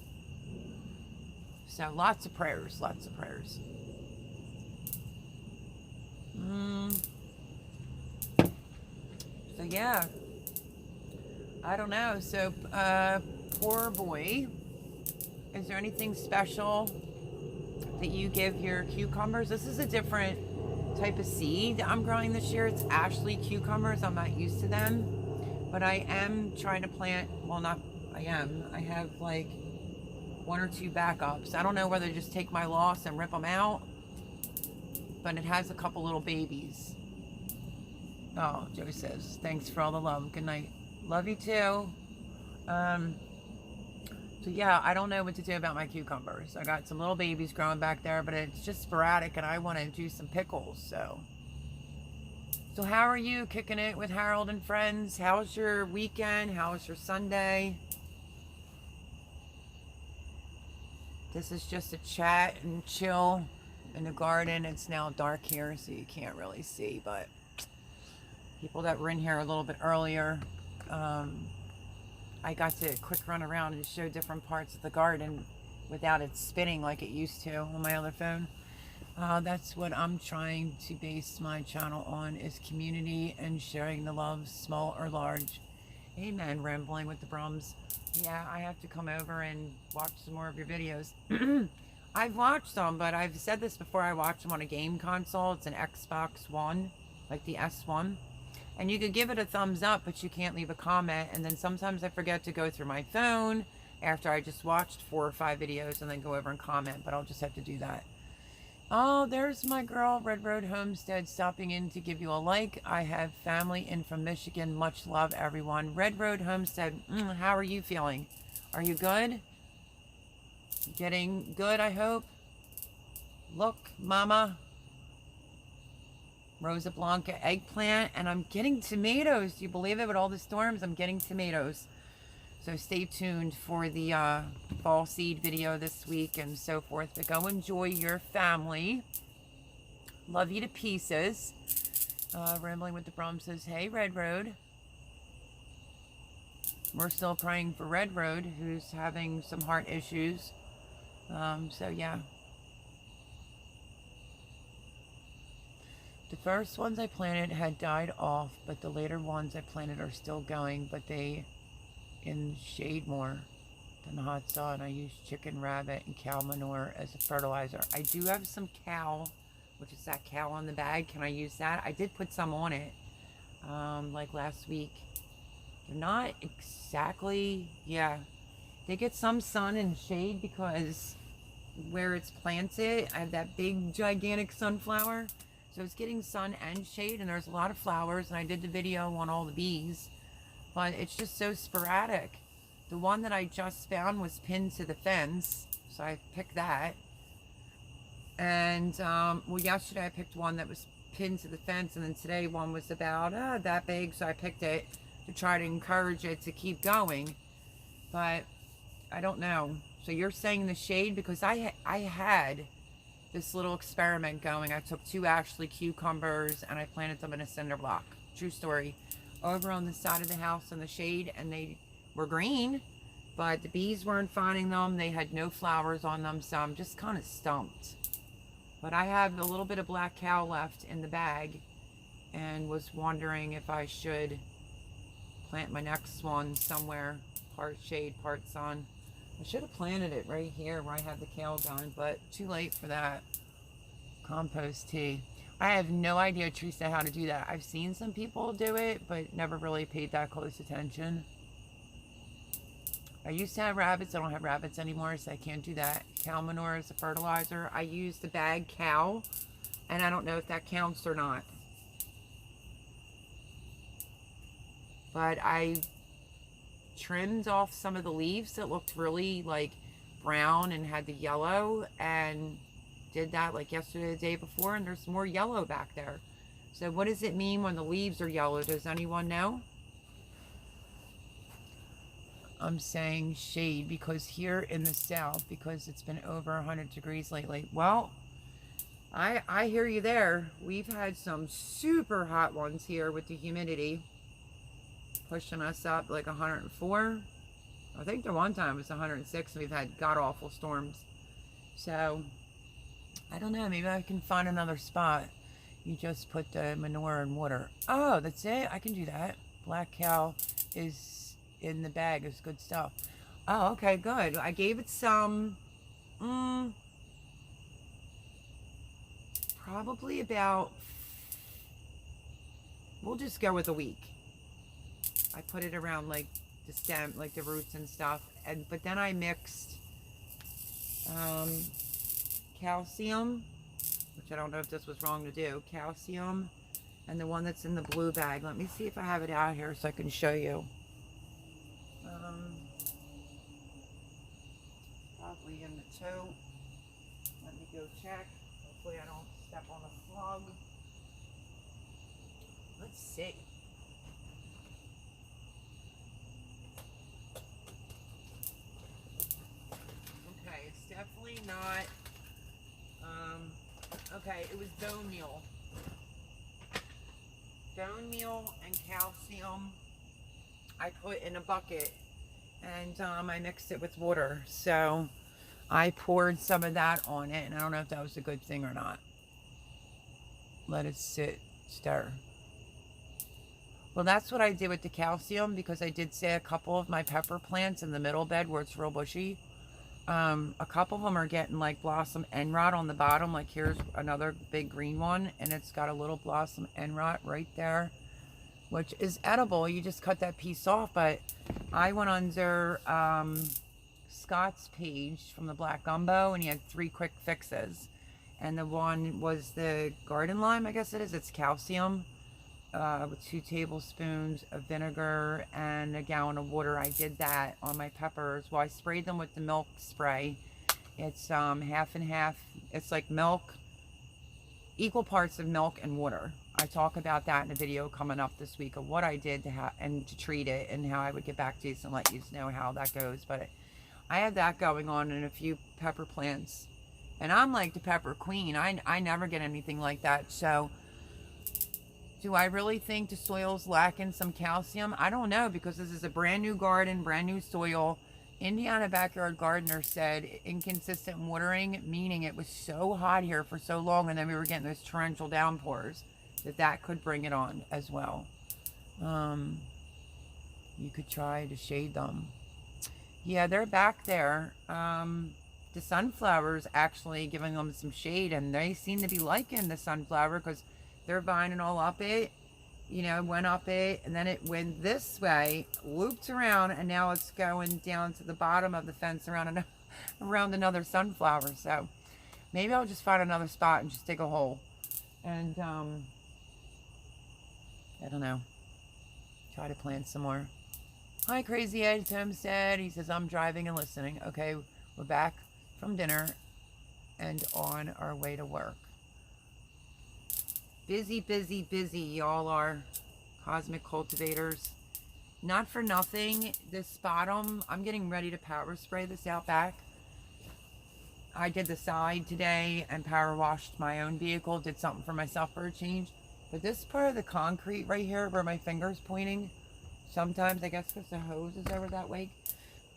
So lots of prayers, lots of prayers. So yeah. I don't know. So, Poor Boy, is there anything special that you give your cucumbers? This is a different type of seed I'm growing this year. It's Ashley cucumbers. I'm not used to them, but I am trying to plant, well, not, I have like 1 or 2 backups. I don't know whether to just take my loss and rip them out, but it has a couple little babies. Oh, Joe says, thanks for all the love. Good night. Love you too. So yeah, I don't know what to do about my cucumbers. I got some little babies growing back there, but it's just sporadic and I want to do some pickles. So how are you? Kicking it with Harold and friends? How's your weekend? How's your Sunday? This is just a chat and chill in the garden. It's now dark here, so you can't really see, but people that were in here a little bit earlier, I got to quick run around and show different parts of the garden without it spinning like it used to on my other phone. That's what I'm trying to base my channel on, is community and sharing the love, small or large. Amen, Rambling with the Brums. Yeah, I have to come over and watch some more of your videos. I've watched them, but I've said this before, I watch them on a game console. It's an Xbox One, like the S1. And you could give it a thumbs up, but you can't leave a comment. And then sometimes I forget to go through my phone after I just watched 4 or 5 videos and then go over and comment, but I'll just have to do that. Oh, there's my girl, Red Road Homestead, stopping in to give you a like. I have family in from Michigan. Much love, everyone. Red Road Homestead, how are you feeling? Are you good? Getting good, I hope. Look, Mama. Rosa Blanca eggplant, and I'm getting tomatoes. Do you believe it? With all the storms, I'm getting tomatoes. So stay tuned for the fall seed video this week and so forth. But go enjoy your family. Love you to pieces. Rambling with the Brum says, hey, Red Road. We're still praying for Red Road, who's having some heart issues. So, yeah. The first ones I planted had died off, but the later ones I planted are still going, but they in shade more than the hot sun. I use chicken, rabbit, and cow manure as a fertilizer. I do have some cow, which is that cow on the bag. Can I use that? I did put some on it, like last week. They're not exactly, yeah. They get some sun and shade because where it's planted, I have that big, gigantic sunflower. So it's getting sun and shade, and there's a lot of flowers, and I did the video on all the bees. But it's just so sporadic. The one that I just found was pinned to the fence, so I picked that. And, well, yesterday I picked one that was pinned to the fence, and then today one was about that big, so I picked it to try to encourage it to keep going. But I don't know. So you're saying the shade, because I had this little experiment going. I took 2 Ashley cucumbers and I planted them in a cinder block. True story. Over on the side of the house in the shade, and they were green, but the bees weren't finding them. They had no flowers on them, so I'm just kind of stumped. But I have a little bit of black cow left in the bag and was wondering if I should plant my next one somewhere, part shade, part sun. I should have planted it right here where I have the cow going, but too late for that. Compost tea. I have no idea, Teresa, how to do that. I've seen some people do it, but never really paid that close attention. I used to have rabbits. I don't have rabbits anymore, so I can't do that. Cow manure as a fertilizer. I use the bag cow, and I don't know if that counts or not. But I trimmed off some of the leaves that looked really like brown and had the yellow, and did that like yesterday, the day before, and there's more yellow back there. So what does it mean when the leaves are yellow? Does anyone know? I'm saying shade because here in the south, because it's been over 100 degrees lately. Well, I hear you there. We've had some super hot ones here with the humidity pushing us up like 104. I think the one time it was 106, and we've had god-awful storms. So I don't know, maybe I can find another spot. You just put the manure and water. Oh, that's it? I can do that. Black cow is in the bag. It's good stuff. Oh, okay, good. I gave it some, probably about, we'll just go with a week. I put it around like the stem, like the roots and stuff. But then I mixed calcium, which I don't know if this was wrong to do, calcium, and the one that's in the blue bag. Let me see if I have it out here so I can show you. Probably in the tote. Let me go check. Hopefully I don't step on a slug. Let's see. Okay, it's definitely not, okay, it was bone meal. Bone meal and calcium I put in a bucket and I mixed it with water. So I poured some of that on it, and I don't know if that was a good thing or not. Let it sit, stir. Well, that's what I did with the calcium, because I did say a couple of my pepper plants in the middle bed where it's real bushy. A couple of them are getting like blossom end rot on the bottom. Like here's another big green one, and it's got a little blossom end rot right there, which is edible. You just cut that piece off. But I went under Scott's page from the Black Gumbo, and he had 3 quick fixes. And the one was the garden lime, I guess it is. It's calcium. With 2 tablespoons of vinegar and a gallon of water. I did that on my peppers. Well, I sprayed them with the milk spray. It's half and half. It's like milk, equal parts of milk and water. I talk about that in a video coming up this week of what I did to treat it, and how I would get back to you and let you know how that goes. But I had that going on in a few pepper plants, and I'm like the pepper queen. I never get anything like that. So do I really think the soil's lacking some calcium? I don't know, because this is a brand new garden, brand new soil. Indiana Backyard Gardener said inconsistent watering, meaning it was so hot here for so long, and then we were getting those torrential downpours, that could bring it on as well. You could try to shade them. Yeah, they're back there. The sunflowers actually giving them some shade, and they seem to be liking the sunflower, because they're vining all up it, went up it, and then it went this way, looped around, and now it's going down to the bottom of the fence around another sunflower. So maybe I'll just find another spot and just dig a hole. And, I don't know, try to plant some more. Hi, Crazy Ed, it's Homestead. He says, I'm driving and listening. Okay, we're back from dinner and on our way to work. Busy, busy, busy, y'all are. Cosmic cultivators. Not for nothing, this bottom, I'm getting ready to power spray this out back. I did the side today and power washed my own vehicle, did something for myself for a change. But this part of the concrete right here where my finger's pointing, sometimes, I guess because the hose is over that way.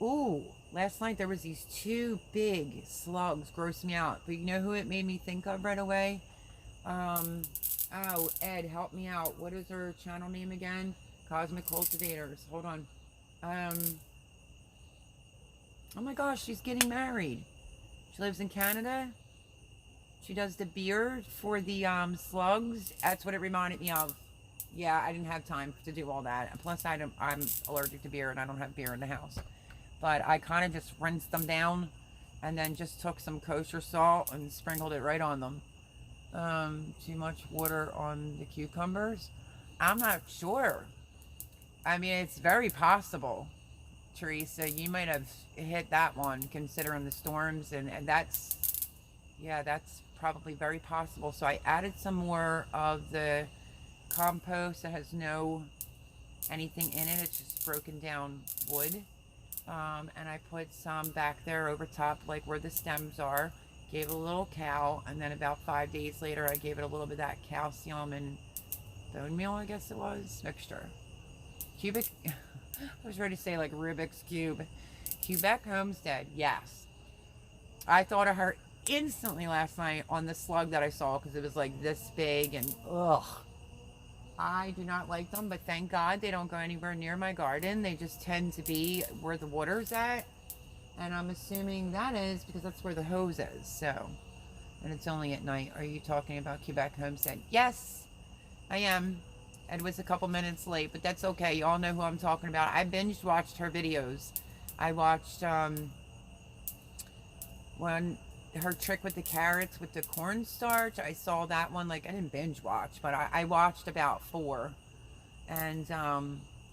Ooh, last night there was these 2 big slugs, grossed me out. But you know who it made me think of right away? Oh, Ed, help me out. What is her channel name again? Cosmic Cultivators. Hold on. Oh my gosh, she's getting married. She lives in Canada. She does the beer for the slugs. That's what it reminded me of. Yeah, I didn't have time to do all that. Plus, I'm allergic to beer, and I don't have beer in the house. But I kind of just rinsed them down, and then just took some kosher salt and sprinkled it right on them. Too much water on the cucumbers? I'm not sure. I mean, it's very possible, Teresa. You might have hit that one, considering the storms, and that's probably very possible. So I added some more of the compost that has no anything in it. It's just broken down wood. And I put some back there over top, like where the stems are. Gave it a little cow, and then about 5 days later, I gave it a little bit of that calcium and bone meal, I guess it was, mixture. Cubic, I was ready to say like Rubik's Cube. Quebec Homestead, yes. I thought of her instantly last night on the slug that I saw, because it was like this big, and ugh. I do not like them, but thank God they don't go anywhere near my garden. They just tend to be where the water's at. And I'm assuming that is because that's where the hose is. So, and it's only at night. Are you talking about Quebec Homestead? Yes, I am. Ed was a couple minutes late, but that's okay. You all know who I'm talking about. I binge watched her videos. I watched her trick with the carrots with the cornstarch. I saw that one. Like, I didn't binge watch, but I watched about 4. And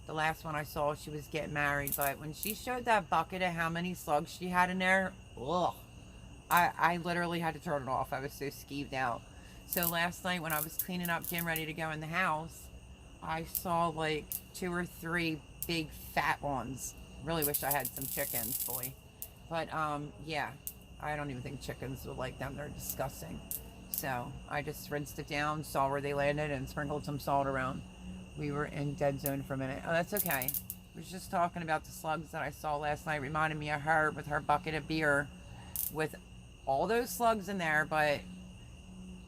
the last one I saw, she was getting married. But when she showed that bucket of how many slugs she had in there, ugh, I literally had to turn it off. I was so skeeved out. So last night when I was cleaning up, getting ready to go in the house, I saw like 2 or 3 big fat ones. Really wish I had some chickens, boy. But yeah, I don't even think chickens would like them. They're disgusting. So I just rinsed it down, saw where they landed, and sprinkled some salt around. We were in dead zone for a minute. Oh, that's okay. was just talking about the slugs that I saw last night. Reminded me of her with her bucket of beer with all those slugs in there. But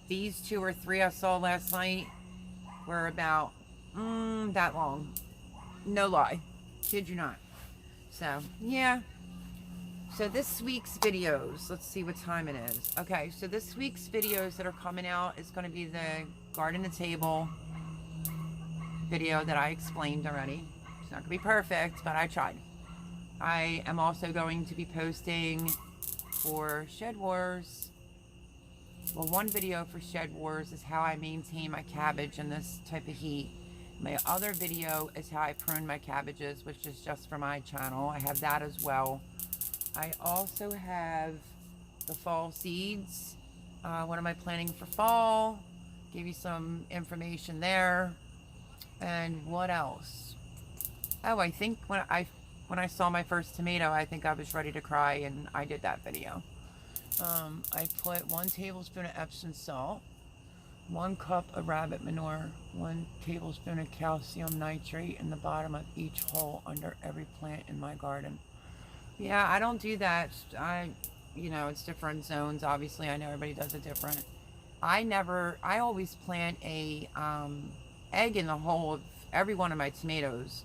these 2 or 3 I saw last night were about that long. No lie. Kid you not. So, yeah. So this week's videos, let's see what time it is. Okay, so this week's videos that are coming out is going to be the garden to table video that I explained already. It's not going to be perfect, but I tried. I am also going to be posting for Shed Wars. Well, one video for Shed Wars is how I maintain my cabbage in this type of heat. My other video is how I prune my cabbages, which is just for my channel. I have that as well. I also have the fall seeds. What am I planning for fall? Give you some information there. And what else? Oh, I think when I saw my first tomato, I think I was ready to cry, and I did that video. I put 1 tablespoon of Epsom salt, 1 cup of rabbit manure, 1 tablespoon of calcium nitrate in the bottom of each hole under every plant in my garden. Yeah, I don't do that. You know, it's different zones. Obviously, I know everybody does it different. I always plant a egg in the hole of every one of my tomatoes.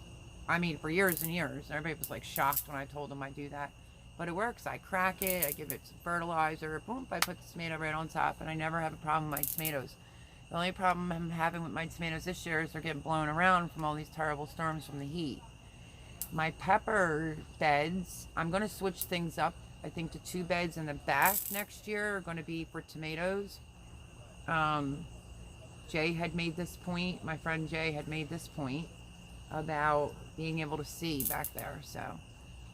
I mean, for years and years. Everybody was like shocked when I told them I do that. But it works. I crack it, I give it some fertilizer, boom, I put the tomato right on top, and I never have a problem with my tomatoes. The only problem I'm having with my tomatoes this year is they're getting blown around from all these terrible storms from the heat. My pepper beds, I'm going to switch things up. I think the 2 beds in the back next year are going to be for tomatoes. Jay had made this point, my friend Jay had made this point about being able to see back there, so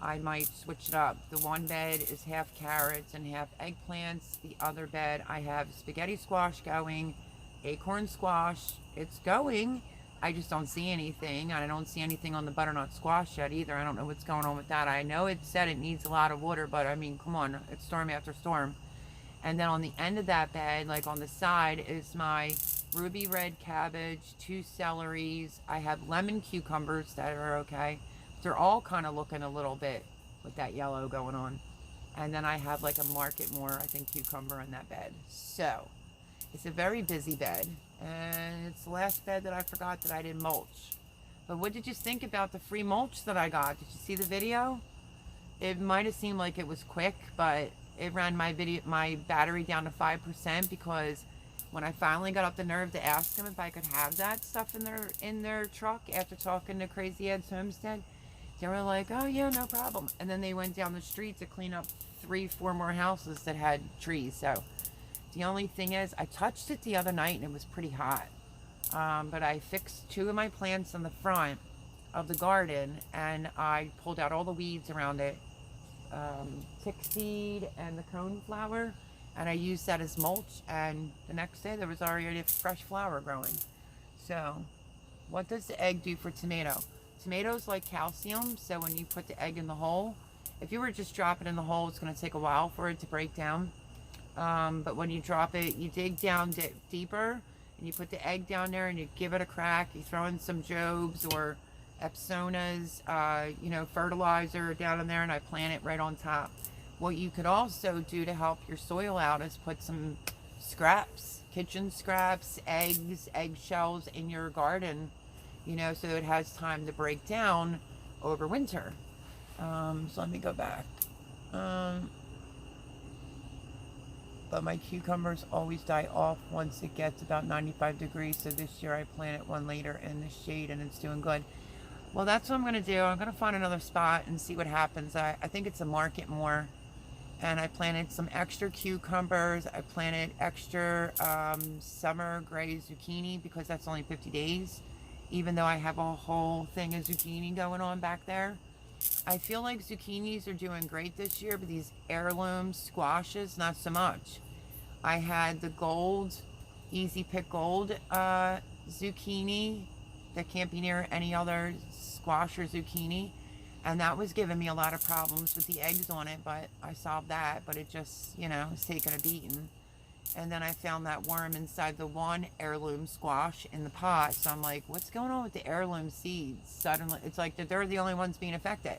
I might switch it up. The 1 bed is half carrots and half eggplants. The other bed I have spaghetti squash going, acorn squash, it's going. I just don't see anything, and I don't see anything on the butternut squash yet either. I don't know what's going on with that. I know it said it needs a lot of water, but I mean, come on, it's storm after storm. And then on the end of that bed, like on the side, is my ruby red cabbage, 2 celeries. I have lemon cucumbers that are okay. They're all kind of looking a little bit with that yellow going on. And then I have like a Market More, I think, cucumber in that bed. So it's a very busy bed. And it's the last bed that I forgot that I didn't mulch. But what did you think about the free mulch that I got? Did you see the video? It might have seemed like it was quick, but it ran my battery down to 5% because when I finally got up the nerve to ask them if I could have that stuff in their truck after talking to Crazy Ed's Homestead, they were like, oh yeah, no problem. And then they went down the street to clean up 3-4 more houses that had trees. So the only thing is, I touched it the other night and it was pretty hot. But I fixed 2 of my plants in the front of the garden, and I pulled out all the weeds around it, tick seed and the coneflower, and I used that as mulch, and the next day there was already a fresh flower growing. So what does the egg do for tomato? Tomatoes like calcium, so when you put the egg in the hole, if you were just drop it in the hole, it's going to take a while for it to break down. But when you drop it, you dig down deeper, and you put the egg down there, and you give it a crack. You throw in some Jobs or Epsona's, fertilizer down in there, and I plant it right on top. What you could also do to help your soil out is put some scraps, kitchen scraps, eggs, eggshells in your garden, so it has time to break down over winter. So let me go back. But my cucumbers always die off once it gets about 95 degrees. So this year I planted one later in the shade, and it's doing good. Well, that's what I'm going to do. I'm going to find another spot and see what happens. I think it's a Market More. And I planted some extra cucumbers. I planted extra summer gray zucchini because that's only 50 days. Even though I have a whole thing of zucchini going on back there. I feel like zucchinis are doing great this year, but these heirloom squashes, not so much. I had the gold, Easy Pick Gold zucchini that can't be near any other squash or zucchini. And that was giving me a lot of problems with the eggs on it, but I solved that. But it just, it's taking a beating. And then I found that worm inside the one heirloom squash in the pot. So I'm like, what's going on with the heirloom seeds? Suddenly, it's like they're the only ones being affected.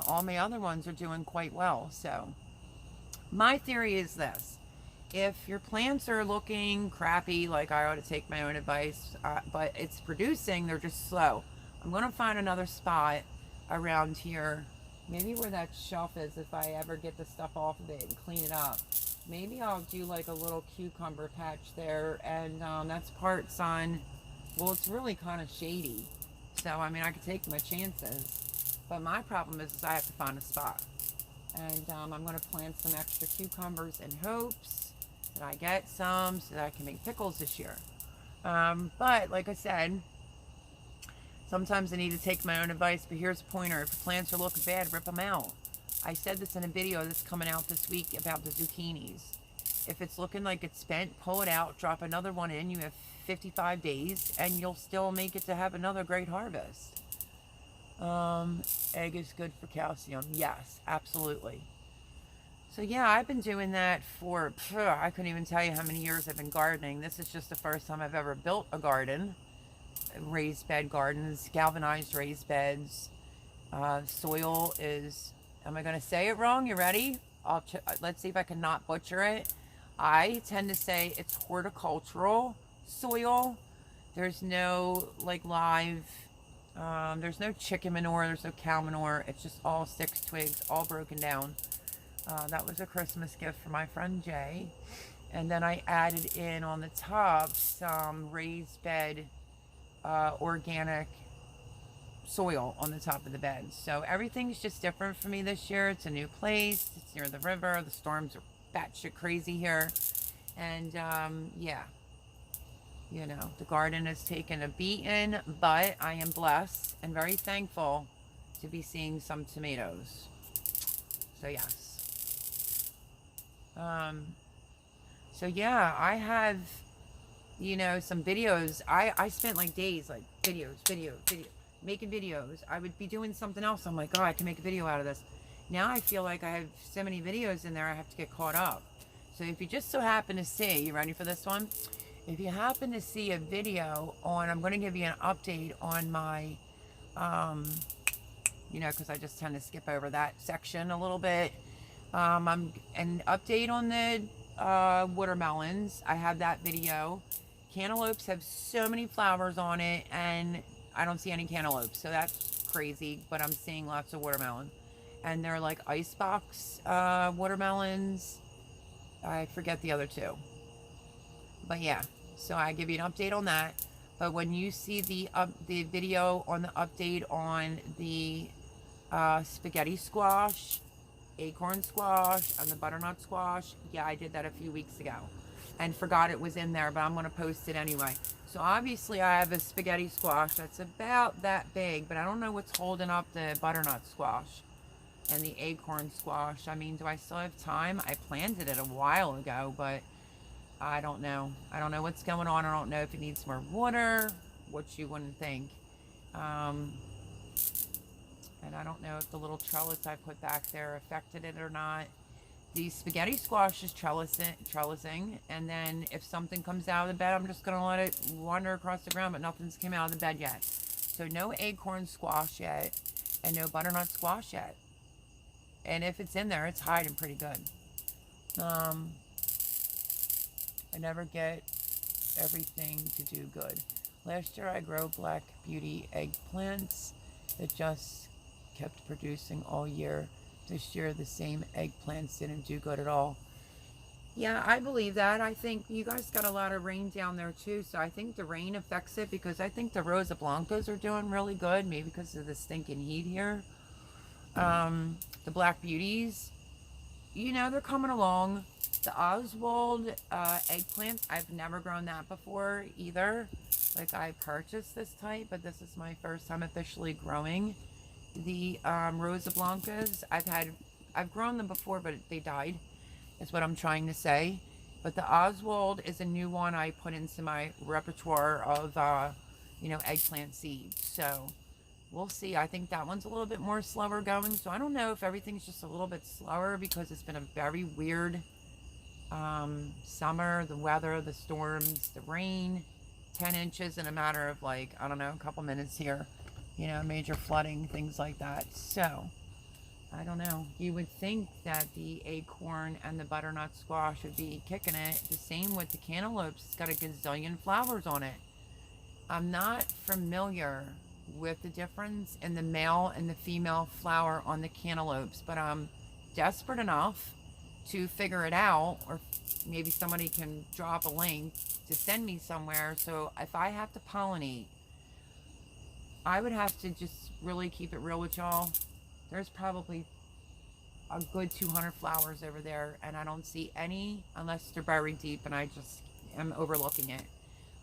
All my other ones are doing quite well. So my theory is this. If your plants are looking crappy, like I ought to take my own advice, but it's producing, they're just slow. I'm going to find another spot around here, maybe where that shelf is, if I ever get the stuff off of it and clean it up. Maybe I'll do like a little cucumber patch there, and that's part sun. Well, it's really kind of shady, so I mean I could take my chances, but my problem is I have to find a spot. And I'm going to plant some extra cucumbers in hopes that I get some so that I can make pickles this year. But like I said, sometimes I need to take my own advice, but here's a pointer. If the plants are looking bad, rip them out. I said this in a video that's coming out this week about the zucchinis. If it's looking like it's spent, pull it out, drop another one in. You have 55 days, and you'll still make it to have another great harvest. Egg is good for calcium. Yes, absolutely. So yeah, I've been doing that for, I couldn't even tell you how many years I've been gardening. This is just the first time I've ever built a garden. Raised bed gardens, galvanized raised beds. Soil is, am I going to say it wrong? You ready? Let's see if I can not butcher it. I tend to say it's horticultural soil. There's no like live, there's no chicken manure, there's no cow manure. It's just all sticks, twigs, all broken down. That was a Christmas gift for my friend Jay. And then I added in on the top some raised bed organic soil on the top of the bed. So everything's just different for me this year. It's a new place. It's near the river. The storms are batshit crazy here. And yeah, you know, the garden has taken a beating, but I am blessed and very thankful to be seeing some tomatoes. So yes. So yeah, I have, you know, some videos. I spent like days, like video, making videos. I would be doing something else. I'm like, oh, I can make a video out of this. Now I feel like I have so many videos in there, I have to get caught up. So if you just so happen to see, you ready for this one? If you happen to see a video on, I'm going to give you an update on my, you know, because I just tend to skip over that section a little bit. I'm an update on the watermelons. I have that video. Cantaloupes have so many flowers on it, and I don't see any cantaloupes, so that's crazy, but I'm seeing lots of watermelon. And they're like icebox watermelons. I forget the other two. But yeah, so I give you an update on that. But when you see the video on the update on the spaghetti squash, acorn squash, and the butternut squash, yeah, I did that a few weeks ago and forgot it was in there, but I'm going to post it anyway. So obviously I have a spaghetti squash that's about that big, but I don't know what's holding up the butternut squash and the acorn squash. I mean, do I still have time? I planted it a while ago, but I don't know. I don't know what's going on. I don't know if it needs more water, which you wouldn't think. And I don't know if the little trellis I put back there affected it or not. The spaghetti squash is trellising, and then if something comes out of the bed, I'm just going to let it wander across the ground, but nothing's came out of the bed yet. So no acorn squash yet, and no butternut squash yet. And if it's in there, it's hiding pretty good. I never get everything to do good. Last year I grew Black Beauty eggplants that just kept producing all year. This year the same eggplants didn't do good at all. Yeah, I believe that. I think you guys got a lot of rain down there too, so I think the rain affects it, because I think the Rosa Blancas are doing really good, maybe because of the stinking heat here. The Black Beauties, you know, they're coming along. The Oswald eggplants, I've never grown that before either. Like, I purchased this type, but this is my first time officially growing the Rosa Blancas. I've grown them before, but they died, is what I'm trying to say. But the Oswald is a new one I put into my repertoire of, you know, eggplant seeds. So we'll see. I think that one's a little bit more slower going. So I don't know if everything's just a little bit slower because it's been a very weird Summer, the weather, the storms, the rain, 10 inches in a matter of like, I don't know, a couple minutes here, you know, major flooding, things like that. So, I don't know. You would think that the acorn and the butternut squash would be kicking it. The same with the cantaloupes. It's got a gazillion flowers on it. I'm not familiar with the difference in the male and the female flower on the cantaloupes, but I'm desperate enough to figure it out, or maybe somebody can drop a link to send me somewhere. So if I have to pollinate, I would have to just really keep it real with y'all. There's probably a good 200 flowers over there, and I don't see any unless they're buried deep and I just am overlooking it.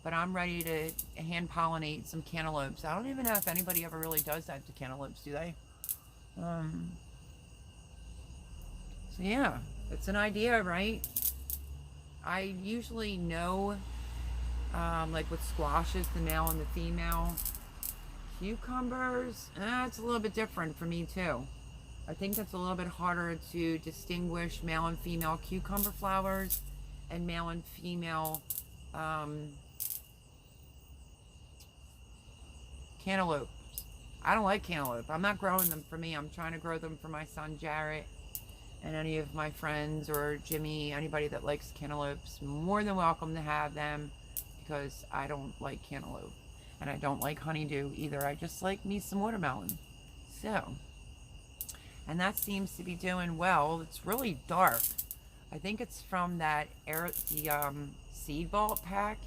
But I'm ready to hand pollinate some cantaloupes. I don't even know if anybody ever really does that to cantaloupes, do they? So yeah, it's an idea, right? I usually know, like with squashes, the male and the female. Cucumbers, it's a little bit different for me too. I think that's a little bit harder to distinguish male and female cucumber flowers and male and female cantaloupes. I don't like cantaloupe. I'm not growing them for me. I'm trying to grow them for my son Jarrett and any of my friends, or Jimmy, anybody that likes cantaloupes. More than welcome to have them, because I don't like cantaloupe. And I don't like honeydew either. I just like me some watermelon. So, and that seems to be doing well. It's really dark. I think it's from that seed vault pack.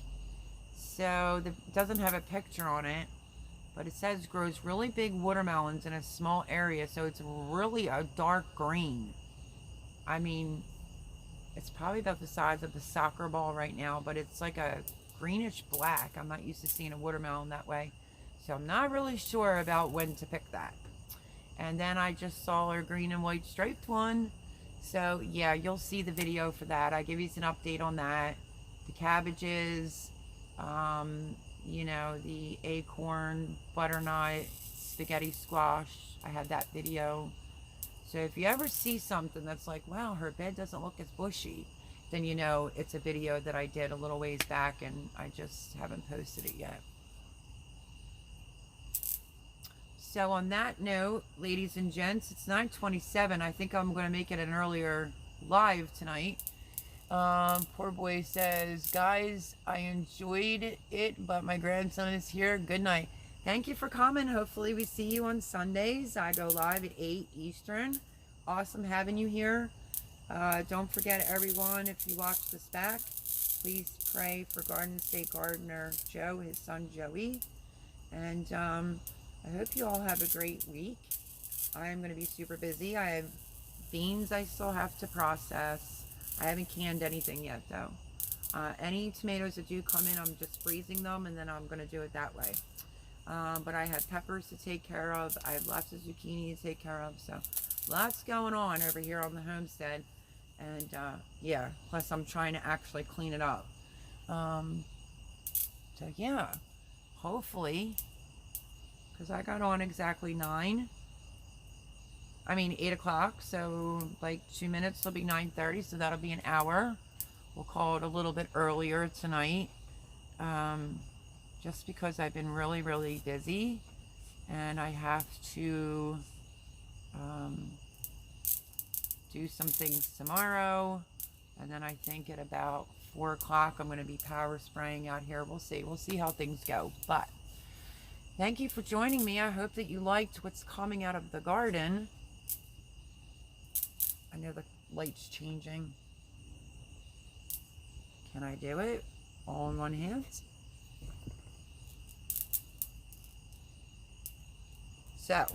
So it doesn't have a picture on it, but it says grows really big watermelons in a small area. So it's really a dark green. I mean, it's probably about the size of the soccer ball right now, but it's like a greenish black. I'm not used to seeing a watermelon that way, so I'm not really sure about when to pick that. And then I just saw our green and white striped one, so yeah, you'll see the video for that. I give you an update on that. The cabbages, you know, the acorn, butternut, spaghetti squash, I had that video. So if you ever see something that's like, wow, her bed doesn't look as bushy, then you know it's a video that I did a little ways back and I just haven't posted it yet. So on that note, ladies and gents, it's 9:27. I think I'm going to make it an earlier live tonight. Poor boy says, guys, I enjoyed it, but my grandson is here. Good night. Thank you for coming. Hopefully we see you on Sundays. I go live at 8 Eastern. Awesome having you here. Don't forget, everyone, if you watch this back, please pray for Garden State Gardener Joe, his son Joey. And I hope you all have a great week. I am going to be super busy. I have beans I still have to process. I haven't canned anything yet, though. Any tomatoes that do come in, I'm just freezing them, and then I'm going to do it that way. But I have peppers to take care of. I have lots of zucchini to take care of. So lots going on over here on the homestead. And yeah, plus I'm trying to actually clean it up. So yeah, hopefully, because I got on exactly 8 o'clock. So like 2 minutes will be 9:30. So that'll be an hour. We'll call it a little bit earlier tonight. Just because I've been really, really busy, and I have to do some things tomorrow, and then I think at about 4 o'clock I'm going to be power spraying out here. We'll see how things go. But thank you for joining me. I hope that you liked what's coming out of the garden. I know the light's changing. Can I do it all in one hand? So,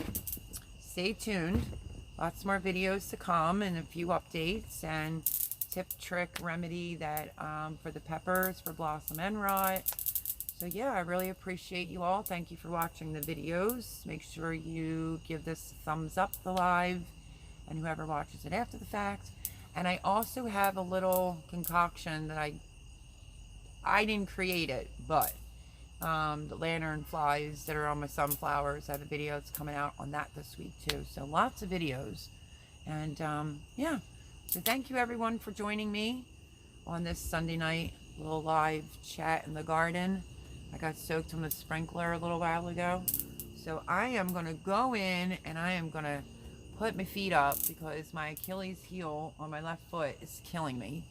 stay tuned. Lots more videos to come and a few updates and tip, trick, remedy that for the peppers, for blossom end rot. So yeah, I really appreciate you all. Thank you for watching the videos. Make sure you give this a thumbs up, the live, and whoever watches it after the fact. And I also have a little concoction that I didn't create it, but the lantern flies that are on my sunflowers. I have a video that's coming out on that this week too. So lots of videos. And yeah, so thank you everyone for joining me. on this Sunday night little live chat in the garden. I got soaked from the sprinkler a little while ago. So I am going to go in and I am going to put my feet up because my Achilles heel on my left foot is killing me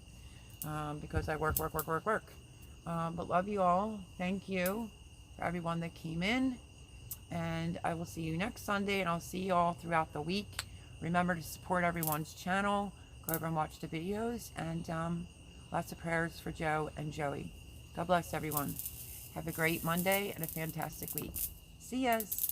because I work. But love you all. Thank you for everyone that came in. And I will see you next Sunday, and I'll see you all throughout the week. Remember to support everyone's channel. Go over and watch the videos. And lots of prayers for Joe and Joey. God bless everyone. Have a great Monday and a fantastic week. See yas.